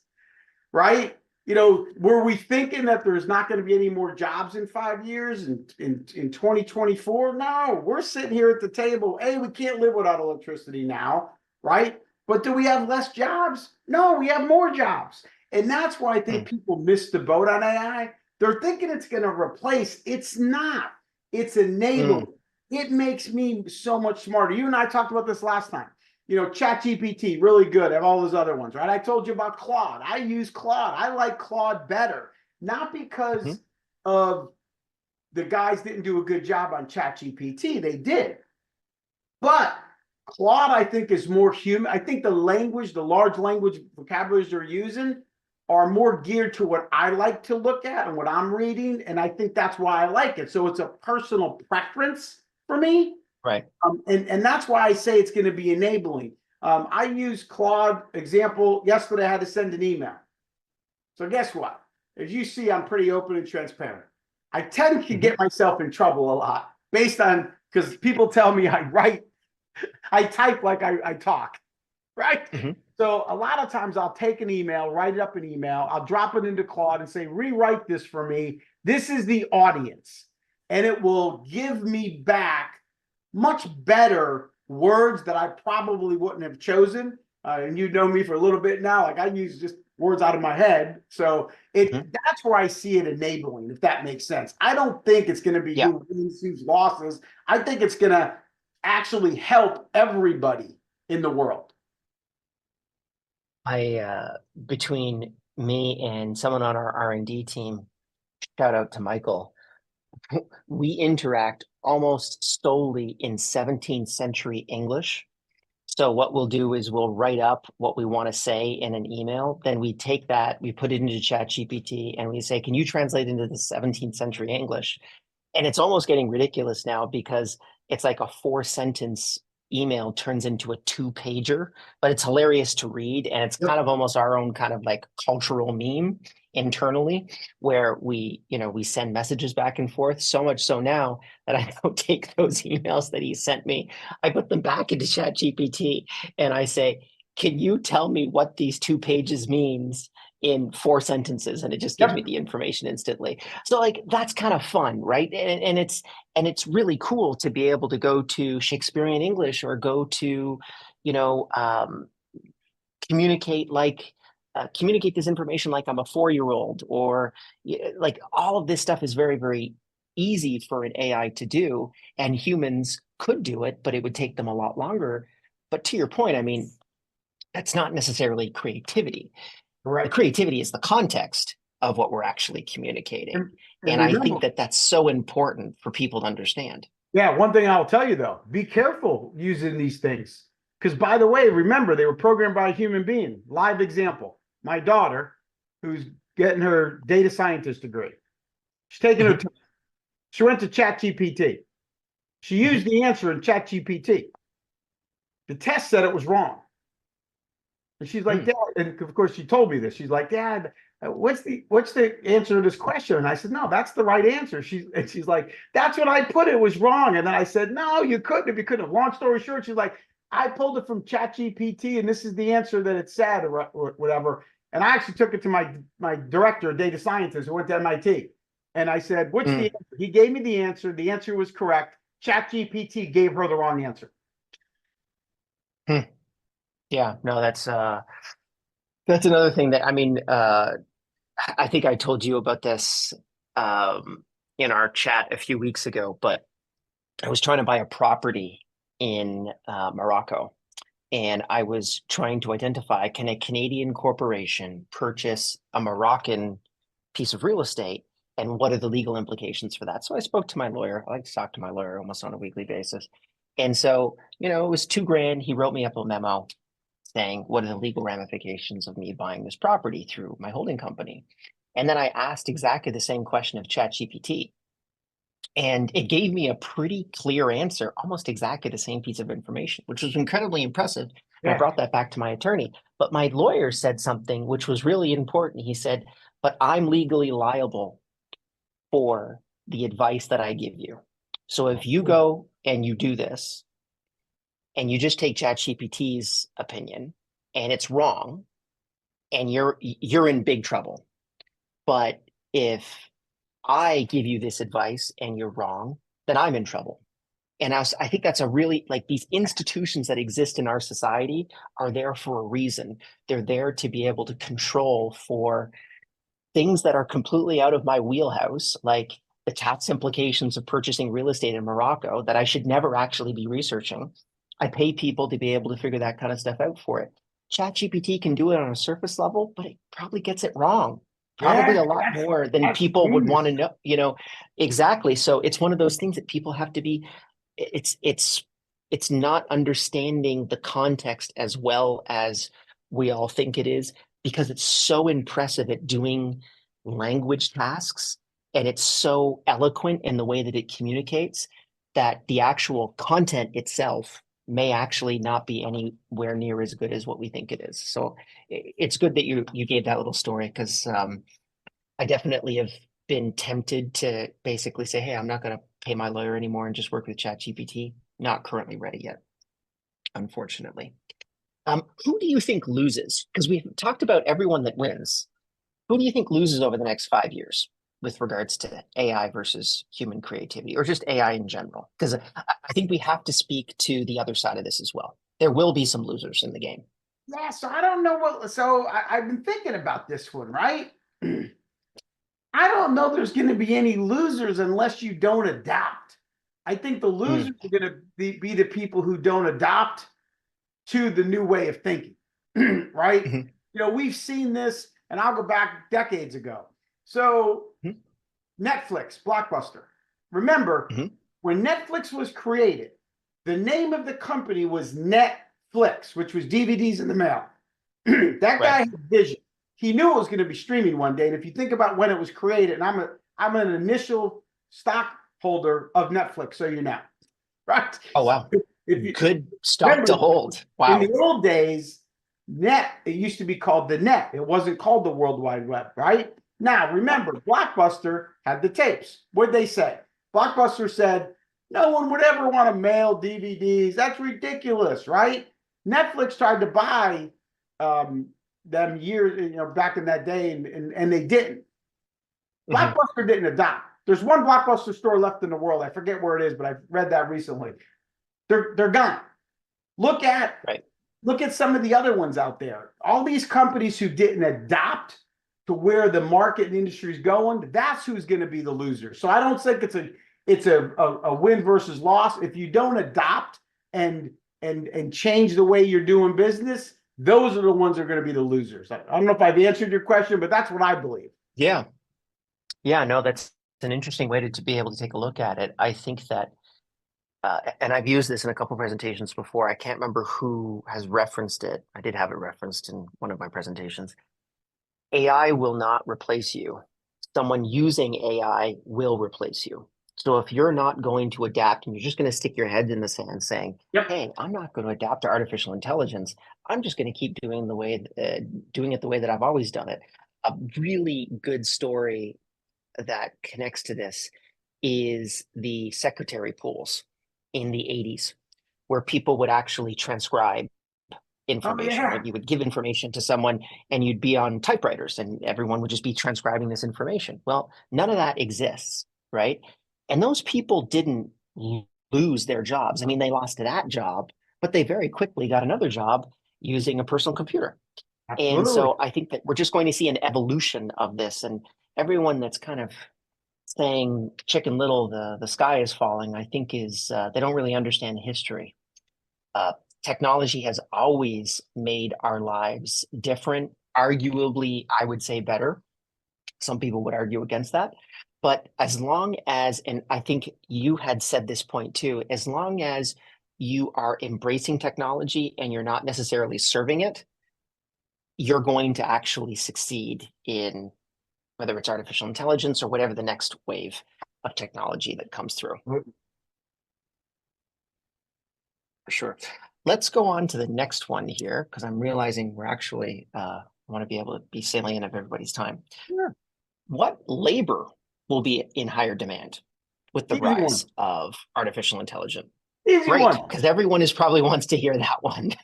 right? were we thinking that there's not going to be any more jobs in 5 years in 2024? No, we're sitting here at the table. Hey, we can't live without electricity now, right? But do we have less jobs? No, we have more jobs. And that's why I think people miss the boat on AI. They're thinking it's going to replace. It's not. It's enabling. It makes me so much smarter. You and I talked about this last time. ChatGPT, really good. I have all those other ones, right? I told you about Claude. I use Claude. I like Claude better, not because of the guys didn't do a good job on ChatGPT. They did. But Claude, I think, is more human. I think the large language vocabularies they're using are more geared to what I like to look at and what I'm reading. And I think that's why I like it. So it's a personal preference for me. Right. And that's why I say it's going to be enabling. I use Claude example. Yesterday, I had to send an email. So guess what? As you see, I'm pretty open and transparent. I tend to get myself in trouble a lot because people tell me I type like I talk, right? So a lot of times I'll take an email, write it up an email. I'll drop it into Claude and say, rewrite this for me. This is the audience. And it will give me back much better words that I probably wouldn't have chosen. And you know me for a little bit now. Like I use just words out of my head. So that's where I see it enabling, if that makes sense. I don't think it's going to be who wins, who's losses. I think it's going to actually help everybody in the world. Between me and someone on our R&D team, shout out to Michael, we interact almost solely in 17th century English. So what we'll do is we'll write up what we want to say in an email. Then we take that, we put it into ChatGPT, and we say, can you translate into the 17th century English? And it's almost getting ridiculous now because it's like a 4-sentence email turns into a 2-pager, but it's hilarious to read. And it's kind of almost our own kind of like cultural meme internally where we send messages back and forth, so much so now that I don't take those emails that he sent me. I put them back into ChatGPT and I say, can you tell me what these 2 pages means in 4 sentences? And it just gives me the information instantly. So like, that's kind of fun, right? And it's really cool to be able to go to Shakespearean English or go to, communicate this information like I'm a 4-year-old, or like all of this stuff is very, very easy for an AI to do, and humans could do it, but it would take them a lot longer. But to your point, I mean, that's not necessarily creativity. Right. The creativity is the context of what we're actually communicating. And I think that that's so important for people to understand. Yeah, one thing I'll tell you though, be careful using these things. Because by the way, remember, they were programmed by a human being. Live example. My daughter, who's getting her data scientist degree, she's taking her, she went to ChatGPT. She used the answer in ChatGPT. The test said it was wrong. And she's like, Dad, and of course she told me this. She's like, Dad, what's the answer to this question? And I said, no, that's the right answer. She's like, that's what I put. It was wrong. And then I said, no, you couldn't if you couldn't have. Long story short, she's like, I pulled it from ChatGPT and this is the answer that it said or whatever. And I actually took it to my director, a data scientist who went to MIT. And I said, what's the answer? He gave me the answer. The answer was correct. ChatGPT gave her the wrong answer. Yeah, no, that's another thing that, I mean, I think I told you about this in our chat a few weeks ago, but I was trying to buy a property in Morocco, and I was trying to identify, can a Canadian corporation purchase a Moroccan piece of real estate, and what are the legal implications for that? So I spoke to my lawyer. I like to talk to my lawyer almost on a weekly basis. And so, it was $2,000. He wrote me up a memo saying, what are the legal ramifications of me buying this property through my holding company? And then I asked exactly the same question of ChatGPT. And it gave me a pretty clear answer, almost exactly the same piece of information, which was incredibly impressive. And I brought that back to my attorney. But my lawyer said something which was really important. He said, but I'm legally liable for the advice that I give you. So if you go and you do this, and you just take ChatGPT's opinion and it's wrong, and you're in big trouble. But if I give you this advice and you're wrong, then I'm in trouble. And I think that's a really, like, these institutions that exist in our society are there for a reason. They're there to be able to control for things that are completely out of my wheelhouse, like the tax implications of purchasing real estate in Morocco that I should never actually be researching. I pay people to be able to figure that kind of stuff out for it. ChatGPT can do it on a surface level, but it probably gets it wrong. Probably Yeah, a lot more than that's people would want to genius. know, exactly. So it's one of those things that people have to be, it's it's it's not understanding the context as well as we all think it is, because it's so impressive at doing language tasks, and it's so eloquent in the way that it communicates, that the actual content itself may actually not be anywhere near as good as what we think it is. So it's good that you gave that little story, because I definitely have been tempted to basically say, hey, I'm not going to pay my lawyer anymore and just work with ChatGPT. Not currently ready yet, unfortunately. Who do you think loses? Because we've talked about everyone that wins. Who do you think loses over the next 5 years with regards to AI versus human creativity, or just AI in general? Because I think we have to speak to the other side of this as well. There will be some losers in the game. Yeah, so I don't know what. So I've been thinking about this one, right? I don't know there's going to be any losers unless you don't adapt. I think the Mm, losers are going to be the people who don't adapt to the new way of thinking, right? mhm, We've seen this, and I'll go back decades ago. So mhm, Netflix, Blockbuster. Remember, mhm. when Netflix was created, the name of the company was Netflix, which was DVDs in the mail. That guy Right. had vision. He knew it was going to be streaming one day. And if you think about when it was created, and I'm an initial stockholder of Netflix, so you know, right? Oh, wow. If you Good stock to remember, hold. in Wow. the old days, it used to be called the net. It wasn't called the World Wide Web, right? Now, remember, Blockbuster had the tapes. What'd they say? Blockbuster said, no one would ever want to mail DVDs. That's ridiculous, right? Netflix tried to buy um, them years, back in that day, and they didn't. Mhm. Blockbuster didn't adopt. There's one Blockbuster store left in the world. I forget where it is, but I read that recently. They're gone. Look at Right. look at some of the other ones out there. All these companies who didn't adapt to where the market and industry is going, that's who's going to be the loser. So I don't think it's a win versus loss. If you don't adopt and change the way you're doing business, those are the ones that are going to be the losers. I don't know if I've answered your question, but that's what I believe. Yeah. Yeah. No, that's an interesting way to be able to take a look at it. I think that, and I've used this in a couple of presentations before. I can't remember who has referenced it. I did have it referenced in one of my presentations. AI will not replace you. Someone using AI will replace you. So if you're not going to adapt and you're just going to stick your head in the sand saying, Yep. "Hey, I'm not going to adapt to artificial intelligence. I'm just going to keep doing it the way that I've always done it." A really good story that connects to this is the secretary pools in the 80s, where people would actually transcribe Oh information, right? yeah. You would give information to someone and you'd be on typewriters and everyone would just be transcribing this information. Well, none of that exists, right? And those people didn't lose their jobs. I mean, they lost that job, but they very quickly got another job using a personal computer. And Absolutely. so I think that we're just going to see an evolution of this. And everyone that's kind of saying Chicken Little, the sky is falling, I think is they don't really understand history. Uh, Technology has always made our lives different, arguably, I would say better. Some people would argue against that. But as long as, and I think you had said this point too, as long as you are embracing technology and you're not necessarily serving it, you're going to actually succeed in whether it's artificial intelligence or whatever the next wave of technology that comes through. For sure. Let's go on to the next one here because I'm realizing we're actually want to be able to be salient of everybody's time. Sure. What labor will be in higher demand with the Easy one. rise of artificial intelligence? Easy Great, one. because everyone is probably wants to hear that one.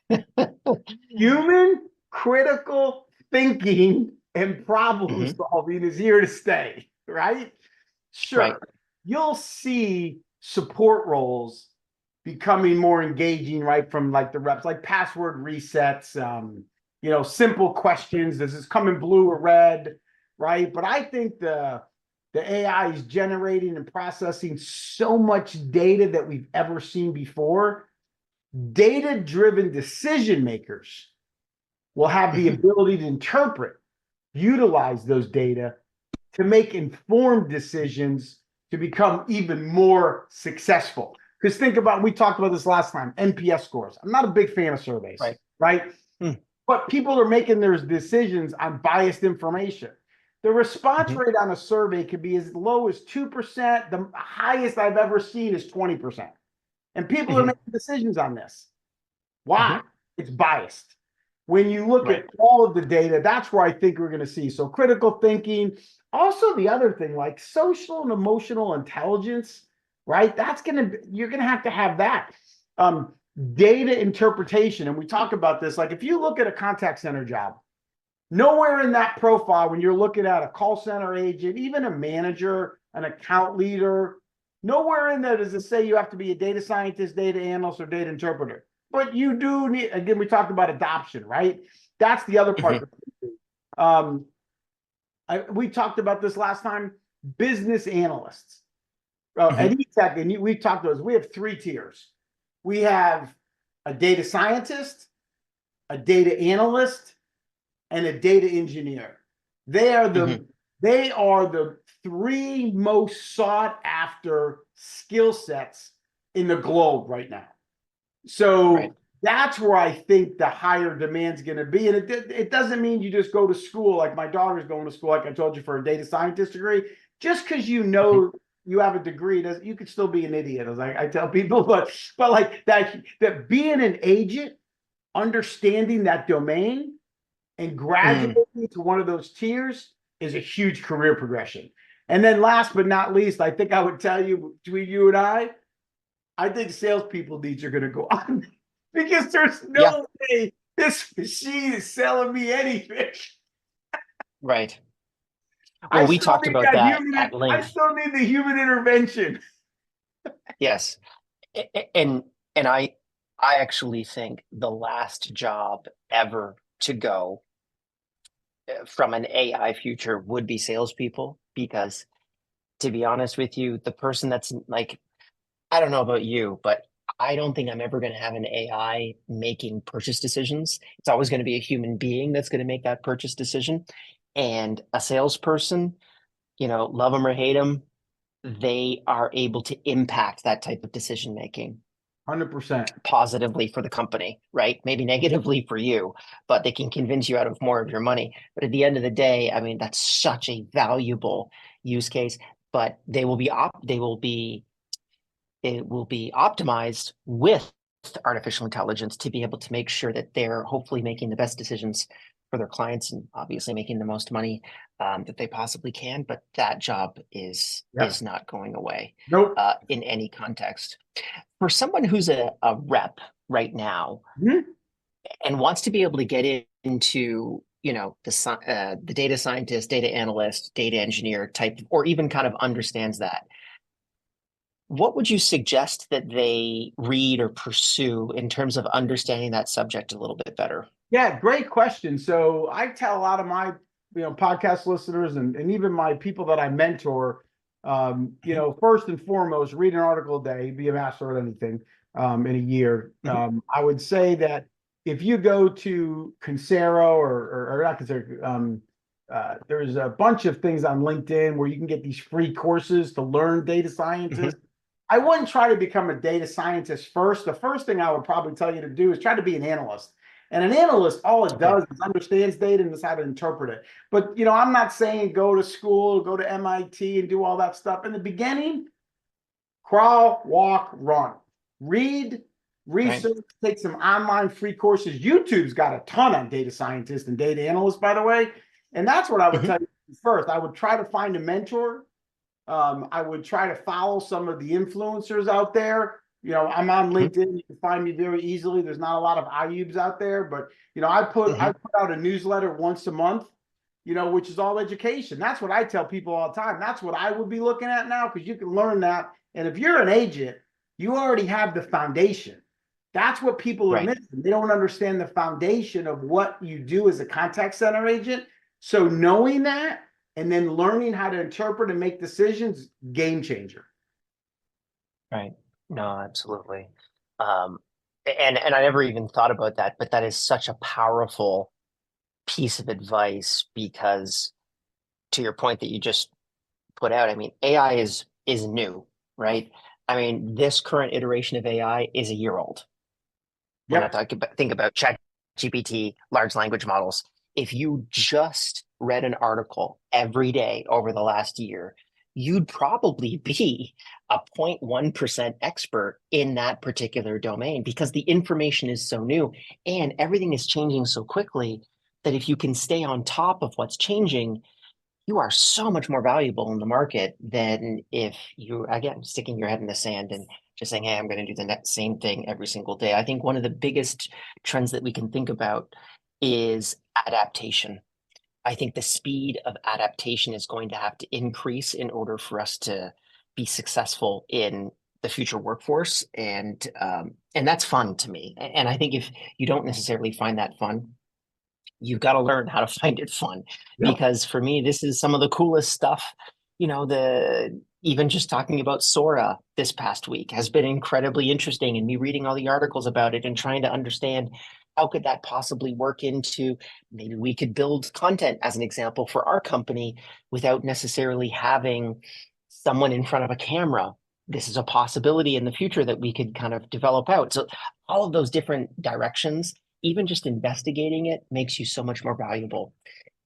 Human critical thinking and problem Hmm. solving is here to stay, right? Right. Sure, you'll see support roles becoming more engaging, right? From like the reps, like password resets, simple questions. Does this come in blue or red, right? But I think the AI is generating and processing so much data that we've ever seen before. Data-driven decision makers will have the Hmm. ability to interpret, utilize those data to make informed decisions to become even more successful. Because think about, we talked about this last time, NPS scores. I'm not a big fan of surveys, Right. right? Mm. But people are making their decisions on biased information. The response Hmm. rate on a survey could be as low as 2%. The highest I've ever seen is 20%. And people are Hmm. making decisions on this. Hmm. Why? It's biased. When you look Right. at all of the data, that's where I think we're going to see. So critical thinking, also the other thing, like social and emotional intelligence, right? You're going to have that. Um, Data interpretation. And we talk about this, like if you look at a contact center job, nowhere in that profile, when you're looking at a call center agent, even a manager, an account leader, nowhere in there does it say you have to be a data scientist, data analyst, or data interpreter. But you do need, again, we talked about adoption, right? That's the other Hmm. part. Um, we talked about this last time, business analysts. At Hmm. Etech, and we talked about this, we have 3 tiers. We have a data scientist, a data analyst, and a data engineer. They are Hmm. the they are the 3 most sought after skill sets in the globe right now. Right. So that's where I think the higher demand's going to be. And it doesn't mean you just go to school, like my daughter's going to school, like I told you, for a data scientist degree. Just because you Hmm. know you have a degree, does you could still be an idiot, as I tell people. But like that being an agent, understanding that domain and Mm. graduating to one of those tiers is a huge career progression. And then last but not least, I think I would tell you, between you and I think salespeople needs are going to go on because there's Yeah. no way this machine is selling me anything. Right. I Well, we still talked need about that that human. at I length. still need the human intervention. Yes. And I actually think the last job ever to go from an AI future would be salespeople because to be honest with you, the person that's like, I don't know about you, but I don't think I'm ever going to have an AI making purchase decisions. It's always going to be a human being that's going to make that purchase decision. And a salesperson, love them or hate them, they are able to impact that type of decision making 100%. positively for the company, right? Maybe negatively for you, but they can convince you out of more of your money. But at the end of the day, I mean, that's such a valuable use case, but it will be optimized with artificial intelligence to be able to make sure that they're hopefully making the best decisions for their clients and obviously making the most money that they possibly can. But that job Yep. is not going away Nope. in any context. For someone who's a rep right now Mhm. and wants to be able to get into the data scientist, data analyst, data engineer type, or even kind of understands that, what would you suggest that they read or pursue in terms of understanding that subject a little bit better? Yeah, great question. So I tell a lot of my podcast listeners and even my people that I mentor, Mhm. first and foremost, read an article a day, be a master at anything in a year. Mhm. I would say that if you go to Coursera or not Coursera, there's a bunch of things on LinkedIn where you can get these free courses to learn data Mhm. scientists. I wouldn't try to become a data scientist first. The first thing I would probably tell you to do is try to be an analyst. And an analyst, all it Okay. does is understands data and knows how to interpret it. But I'm not saying go to school, go to MIT and do all that stuff. In the beginning, crawl, walk, run. Read, Right. research, take some online free courses. YouTube's got a ton on data scientists and data analysts, by the way. And that's what I would Mhm. tell you first. I would try to find a mentor. I would try to follow some of the influencers out there. I'm on Mhm. LinkedIn. You can find me very easily. There's not a lot of Iyoobs out there, but I put Mhm. out a newsletter once a month. which is all education. That's what I tell people all the time. That's what I would be looking at now, because you can learn that. And if you're an agent, you already have the foundation. That's what people are Right. missing. They don't understand the foundation of what you do as a contact center agent. So knowing that and then learning how to interpret and make decisions, game changer. Right. No, absolutely. Um, and I never even thought about that, but that is such a powerful piece of advice because to your point that you just put out, I mean, AI is new, right? I mean, this current iteration of AI is a year old. When I Yep. think about Chat GPT, large language models, if you just read an article every day over the last year, you'd probably be a 0.1% expert in that particular domain because the information is so new and everything is changing so quickly that if you can stay on top of what's changing, you are so much more valuable in the market than if you, again, sticking your head in the sand and just saying, hey, I'm going to do the next same thing every single day. I think one of the biggest trends that we can think about is adaptation. I think the speed of adaptation is going to have to increase in order for us to be successful in the future workforce. And that's fun to me. And I think if you don't necessarily find that fun, you've got to learn how to find it fun Yep. because for me this is some of the coolest stuff. The even just talking about Sora this past week has been incredibly interesting, and me reading all the articles about it and trying to understand how could that possibly work into, maybe we could build content as an example for our company without necessarily having someone in front of a camera. This is a possibility in the future that we could kind of develop out. So all of those different directions, even just investigating it makes you so much more valuable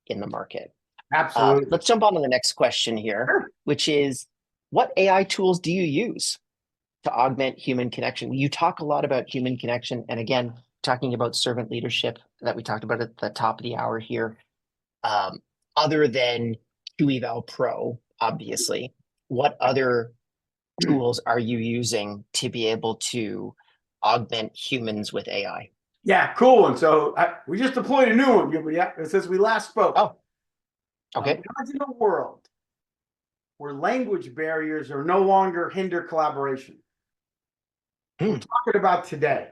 in the market. Absolutely. Let's jump on to the next question here, Sure. which is what AI tools do you use to augment human connection? You talk a lot about human connection. And again, talking about servant leadership that we talked about at the top of the hour here. Um, Other than QEval Pro, obviously, what other tools are you using to be able to augment humans with AI? Yeah, cool one. So we just deployed a new one. Yeah, since we last spoke. Oh, okay. Imagine a world where language barriers are no longer hinder collaboration. We're Hmm. talking about today.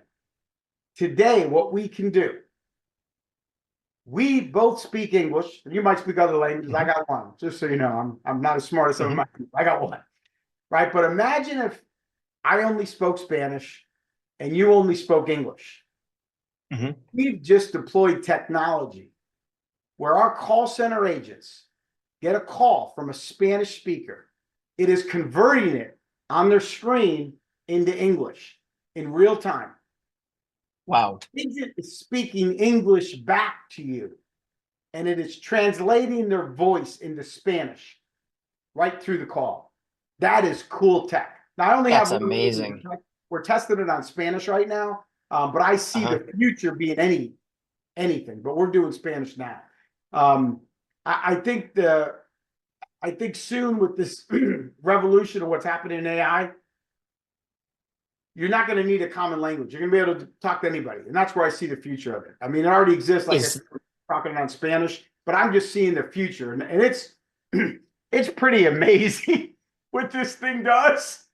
Today, what we can do. We both speak English. You might speak other languages. I Hmm. got one, just so you know. I'm not as smart as some of Hmm. my people. I got one. Right. But imagine if I only spoke Spanish and you only spoke English. Hmm. We've just deployed technology where our call center agents get a call from a Spanish speaker. It is converting it on their screen into English in real time. Wow. Agent is speaking English back to you, and it is translating their voice into Spanish right through the call. That is cool tech. Now, I only have That's one. amazing. We're testing it on Spanish right now, but I see Uh-huh. the future being anything. But we're doing Spanish now. Um, I think soon with this revolution of what's happening in AI, you're not going to need a common language. You're going to be able to talk to anybody, and that's where I see the future of it. I mean, it already exists, like I Is said, talking on Spanish, but I'm just seeing the future, and it's it's pretty amazing what this thing does.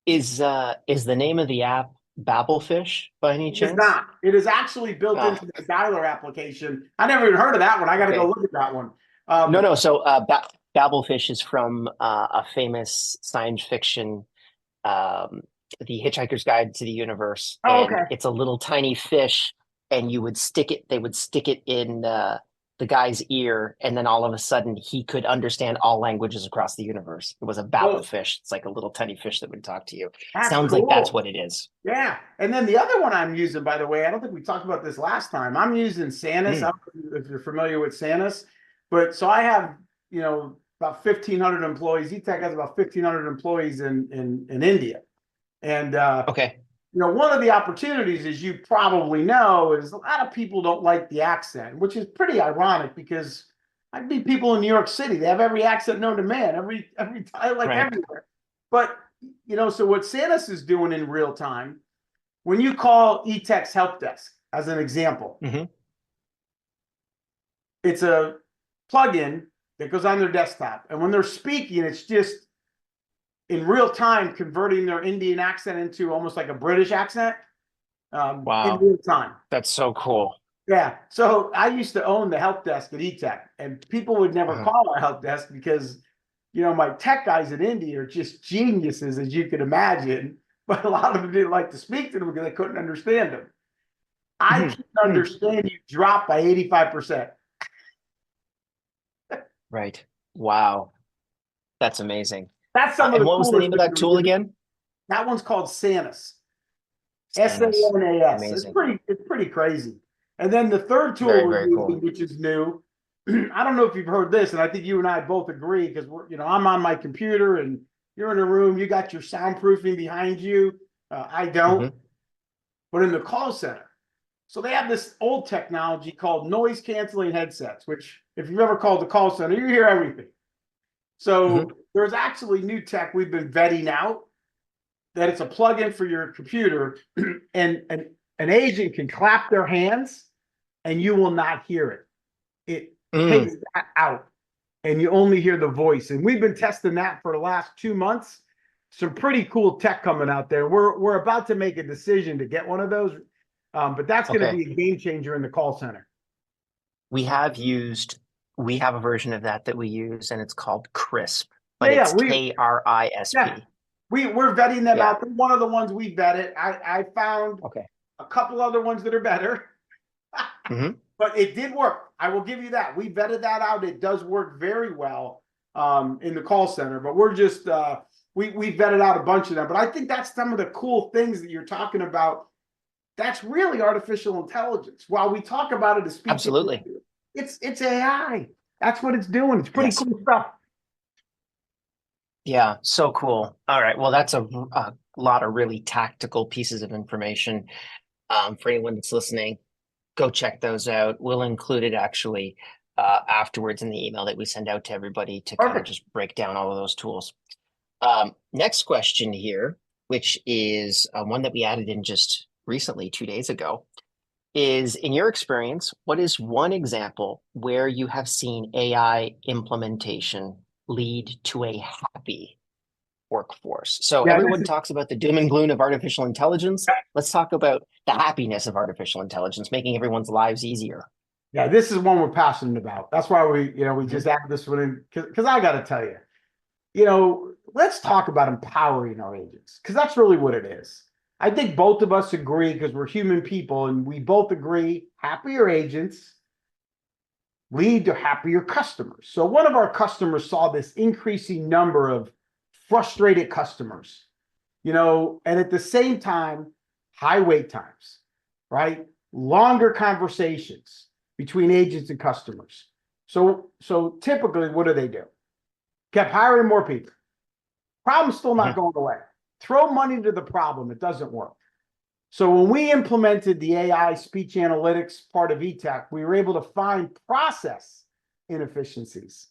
is the name of the app Babelfish by any It is chance? not. It is actually built Ah, into the dialer application. I never even heard of that one. I got to go okay. look at that one. No, Um, no. So Babelfish is from a famous science fiction, um, The Hitchhiker's Guide to the Universe, oh, and okay. it's a little tiny fish, and you would stick it. They would stick it in the guy's ear, and then all of a sudden he could understand all languages across the universe. It was a babble Well, fish. It's like a little tiny fish that would talk to you. that's Sounds like that's cool. what it is. Yeah. And then the other one I'm using, by the way, I don't think we talked about this last time. I'm using Sanus. I Mm, don't know if you're familiar with Sanus, but so I have, about 1,500 employees. Etech has about 1,500 employees in India. And, okay. one of the opportunities, as you probably know, is a lot of people don't like the accent, which is pretty ironic because I meet people in New York City. They have every accent known to man, every time, like Right. everywhere. But so what Sanus is doing in real time, when you call Etech's help desk, as an example, Hmm. it's a plugin that goes on their desktop. And when they're speaking, it's just in real time converting their Indian accent into almost like a British accent in Wow. real time. That's so cool. Yeah. So I used to own the help desk at Etech, and people would never call our help desk because, my tech guys in India are just geniuses, as you can imagine. But a lot of them didn't like to speak to them because they couldn't understand them. I can understand you drop by 85%. Right. Wow. That's amazing. That's some of And the what was the coolest name of that tool again? That one's called Sanas. Sanas. SANAS. Amazing. It's pretty crazy. And then the third tool Very, we're very using, cool. which is new. I don't know if you've heard this, and I think you and I both agree because I'm on my computer and you're in a room, you got your soundproofing behind you. I don't, but in the call center. So they have this old technology called noise canceling headsets, which if you've ever called the call center, you hear everything. So there's actually new tech we've been vetting out that it's a plug-in for your computer and an agent can clap their hands and you will not hear it. It takes that out and you only hear the voice. And we've been testing that for the last 2 months. Some pretty cool tech coming out there. We're about to make a decision to get one of those, but that's going to be a game changer in the call center. We have a version of that we use, and it's called Crisp, but it's KRISP. Yeah. We're vetting them out. They're one of the ones we vetted. I found a couple other ones that are better, but it did work. I will give you that. We vetted that out. It does work very well in the call center, but we're just we vetted out a bunch of them. But I think that's some of the cool things that you're talking about. That's really artificial intelligence. While we talk about it as speech, absolutely, it's AI. That's what it's doing. It's pretty cool stuff. Yeah, so cool. All right, well, that's a lot of really tactical pieces of information. For anyone that's listening, go check those out. We'll include it actually afterwards in the email that we send out to everybody to kind of just break down all of those tools. Next question here, which is one that we added in just recently, 2 days ago, is, in your experience, what is one example where you have seen AI implementation lead to a happy workforce? So everyone talks about the doom and gloom of artificial intelligence. Let's talk about the happiness of artificial intelligence, making everyone's lives easier. Yeah, this is one we're passionate about. That's why we just added this one in, because I got to tell you, let's talk about empowering our agents, because that's really what it is. I think both of us agree, because we're human people, and we both agree happier agents lead to happier customers. So one of our customers saw this increasing number of frustrated customers, and at the same time, high wait times, right? Longer conversations between agents and customers. So typically, what do? Kept hiring more people. Problem's still not going away. Throw money to the problem, it doesn't work. So when we implemented the AI speech analytics part of Etech, we were able to find process inefficiencies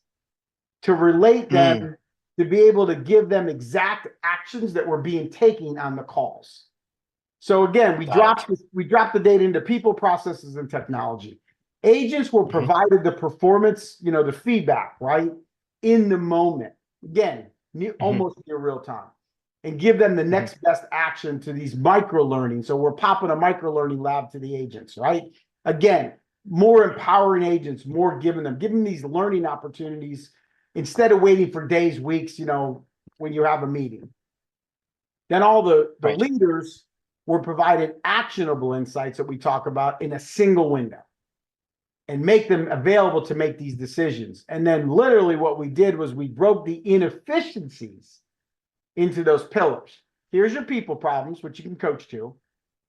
to relate them, to be able to give them exact actions that were being taken on the calls. So again, we dropped the data into people, processes, and technology. Agents were provided the performance, the feedback, right, in the moment. Again, almost near real time. And give them the next best action to these micro-learning. So we're popping a micro-learning lab to the agents, right? Again, more empowering agents, more giving them these learning opportunities instead of waiting for days, weeks, when you have a meeting. Then all the leaders were provided actionable insights that we talk about in a single window and make them available to make these decisions. And then literally what we did was we broke the inefficiencies into those pillars. Here's your people problems, which you can coach to.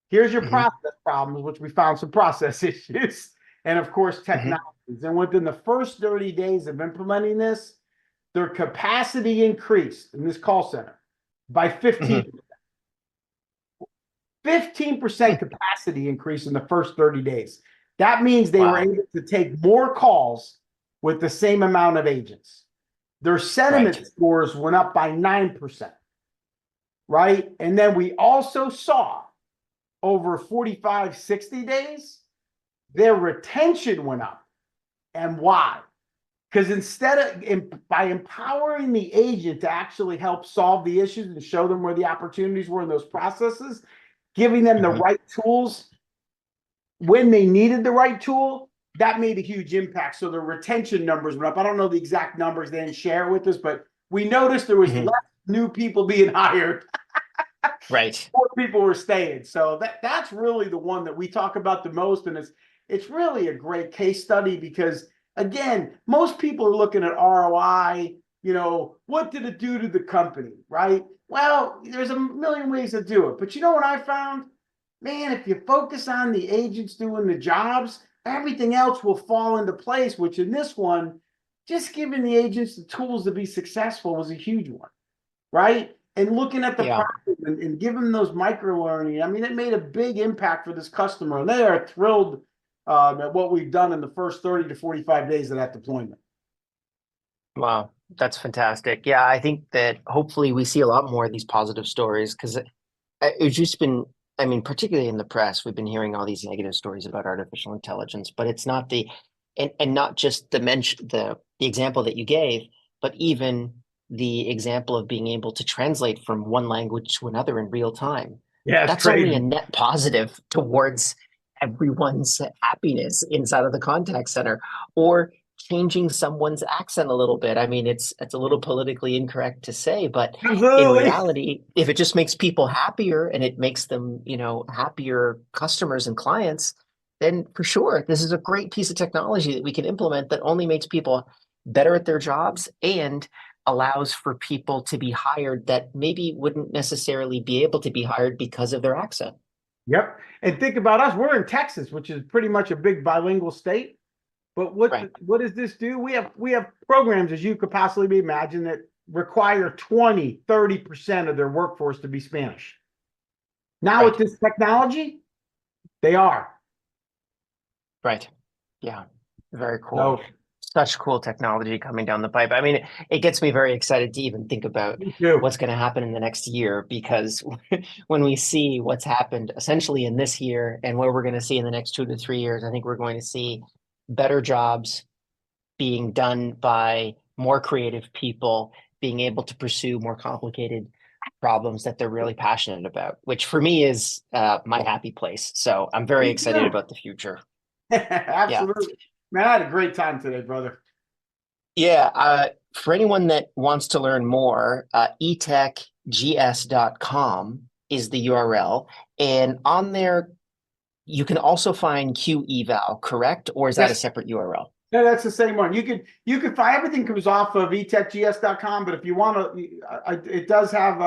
Here's your process problems, which we found some process issues. And of course, technologies. And within the first 30 days of implementing this, their capacity increased in this call center by 15%. 15% capacity increase in the first 30 days. That means they were able to take more calls with the same amount of agents. Their sentiment scores went up by 9%, right? And then we also saw over 45, 60 days, their retention went up. And why? Because instead of by empowering the agent to actually help solve the issues and show them where the opportunities were in those processes, giving them the right tools when they needed the right tool, that made a huge impact. So the retention numbers went up. I don't know the exact numbers, they didn't share with us, but we noticed there was less new people being hired. Right. More people were staying. So that's really the one that we talk about the most. And it's really a great case study because, again, most people are looking at ROI, what did it do to the company, right? Well, there's a million ways to do it. But you know what I found? Man, if you focus on the agents doing the jobs, everything else will fall into place, which in this one, just giving the agents the tools to be successful was a huge one, right? And looking at the problem and giving them those micro learning, I mean, it made a big impact for this customer. And they are thrilled at what we've done in the first 30 to 45 days of that deployment. Wow, that's fantastic. Yeah, I think that hopefully we see a lot more of these positive stories because it's just been, I mean, particularly in the press, we've been hearing all these negative stories about artificial intelligence, but it's not and not just the example that you gave, but even the example of being able to translate from one language to another in real time. Yeah, it's That's only a crazy. net positive towards everyone's happiness inside of the contact center, or changing someone's accent a little bit. I mean, it's a little politically incorrect to say, but in Absolutely. reality, if it just makes people happier and it makes them, happier customers and clients, then for sure, this is a great piece of technology that we can implement that only makes people better at their jobs and allows for people to be hired that maybe wouldn't necessarily be able to be hired because of their accent. Yep. And think about us. We're in Texas, which is pretty much a big bilingual state. But Right. what does this do? We have programs, as you could possibly imagine, that require 20, 30% of their workforce to be Spanish. Now with Right. this technology, they are. Right. Yeah. Very cool. So Such cool technology coming down the pipe. I mean, it gets me very excited to even think about me too. what's going to happen in the next year because when we see what's happened essentially in this year and what we're going to see in the next 2 to 3 years, I think we're going to see better jobs being done by more creative people being able to pursue more complicated problems that they're really passionate about, which for me is my happy place. So I'm very Me excited too. about the future. Yeah. Absolutely. Man, I had a great time today, brother. Yeah. For anyone that wants to learn more, etechgs.com is the URL. And on there, you can also find Q eval, correct? Or is that a Yes. separate URL? No, that's the same one. You could find everything comes off of etechgs.com, but if you want to, it does have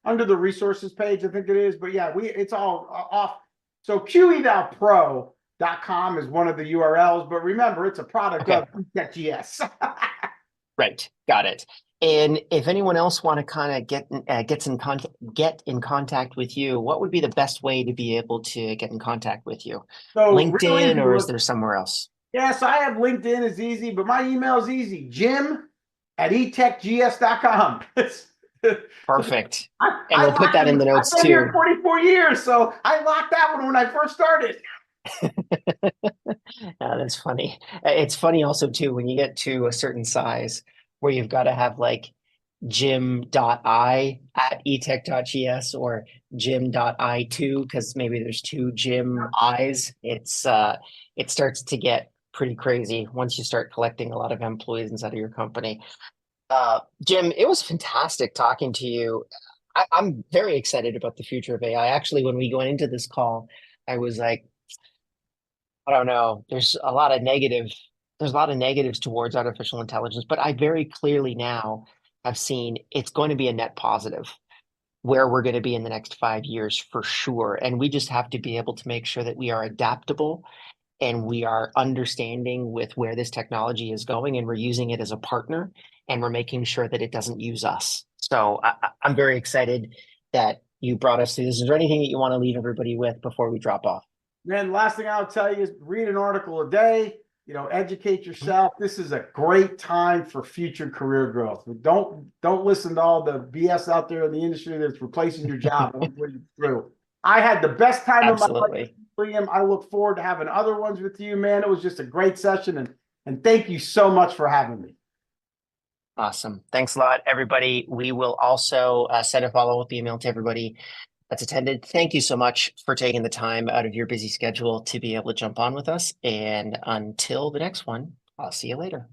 under the resources page, I think it is. But yeah, it's all off. So qevalpro.com is one of the URLs, but remember, it's a product Okay. of EtechGS. Right. Got it. And if anyone else want to kind of get in contact with you, what would be the best way to be able to get in contact with you? So real LinkedIn, easy. or is there somewhere else? Yes, I have LinkedIn is easy, but my email is easy. Jim at etechgs.com. Perfect. And I we'll put locked that in it. the I've notes been here too. 24 years, so I locked that one when I first started. That's funny. It's funny also too when you get to a certain size where you've got to have like jim.i at etech.gs or jim.i2 because maybe there's two Jim I's. It starts to get pretty crazy once you start collecting a lot of employees inside of your company. Jim, it was fantastic talking to you. I'm very excited about the future of AI. Actually, when we went into this call, I was like, I don't know. There's a lot of negatives towards artificial intelligence, but I very clearly now have seen it's going to be a net positive where we're going to be in the next 5 years for sure. And we just have to be able to make sure that we are adaptable and we are understanding with where this technology is going and we're using it as a partner and we're making sure that it doesn't use us. So I'm very excited that you brought us through this. Is there anything that you want to leave everybody with before we drop off? Man, the last thing I'll tell you is read an article a day, educate yourself. This is a great time for future career growth. Don't listen to all the BS out there in the industry that's replacing your job. I don't put you through. I had the best time of my life, Absolutely. Liam. I look forward to having other ones with you, man. It was just a great session, and And thank you so much for having me. Awesome. Thanks a lot, everybody. We will also send a follow-up email to everybody that's attended. Thank you so much for taking the time out of your busy schedule to be able to jump on with us. And until the next one, I'll see you later.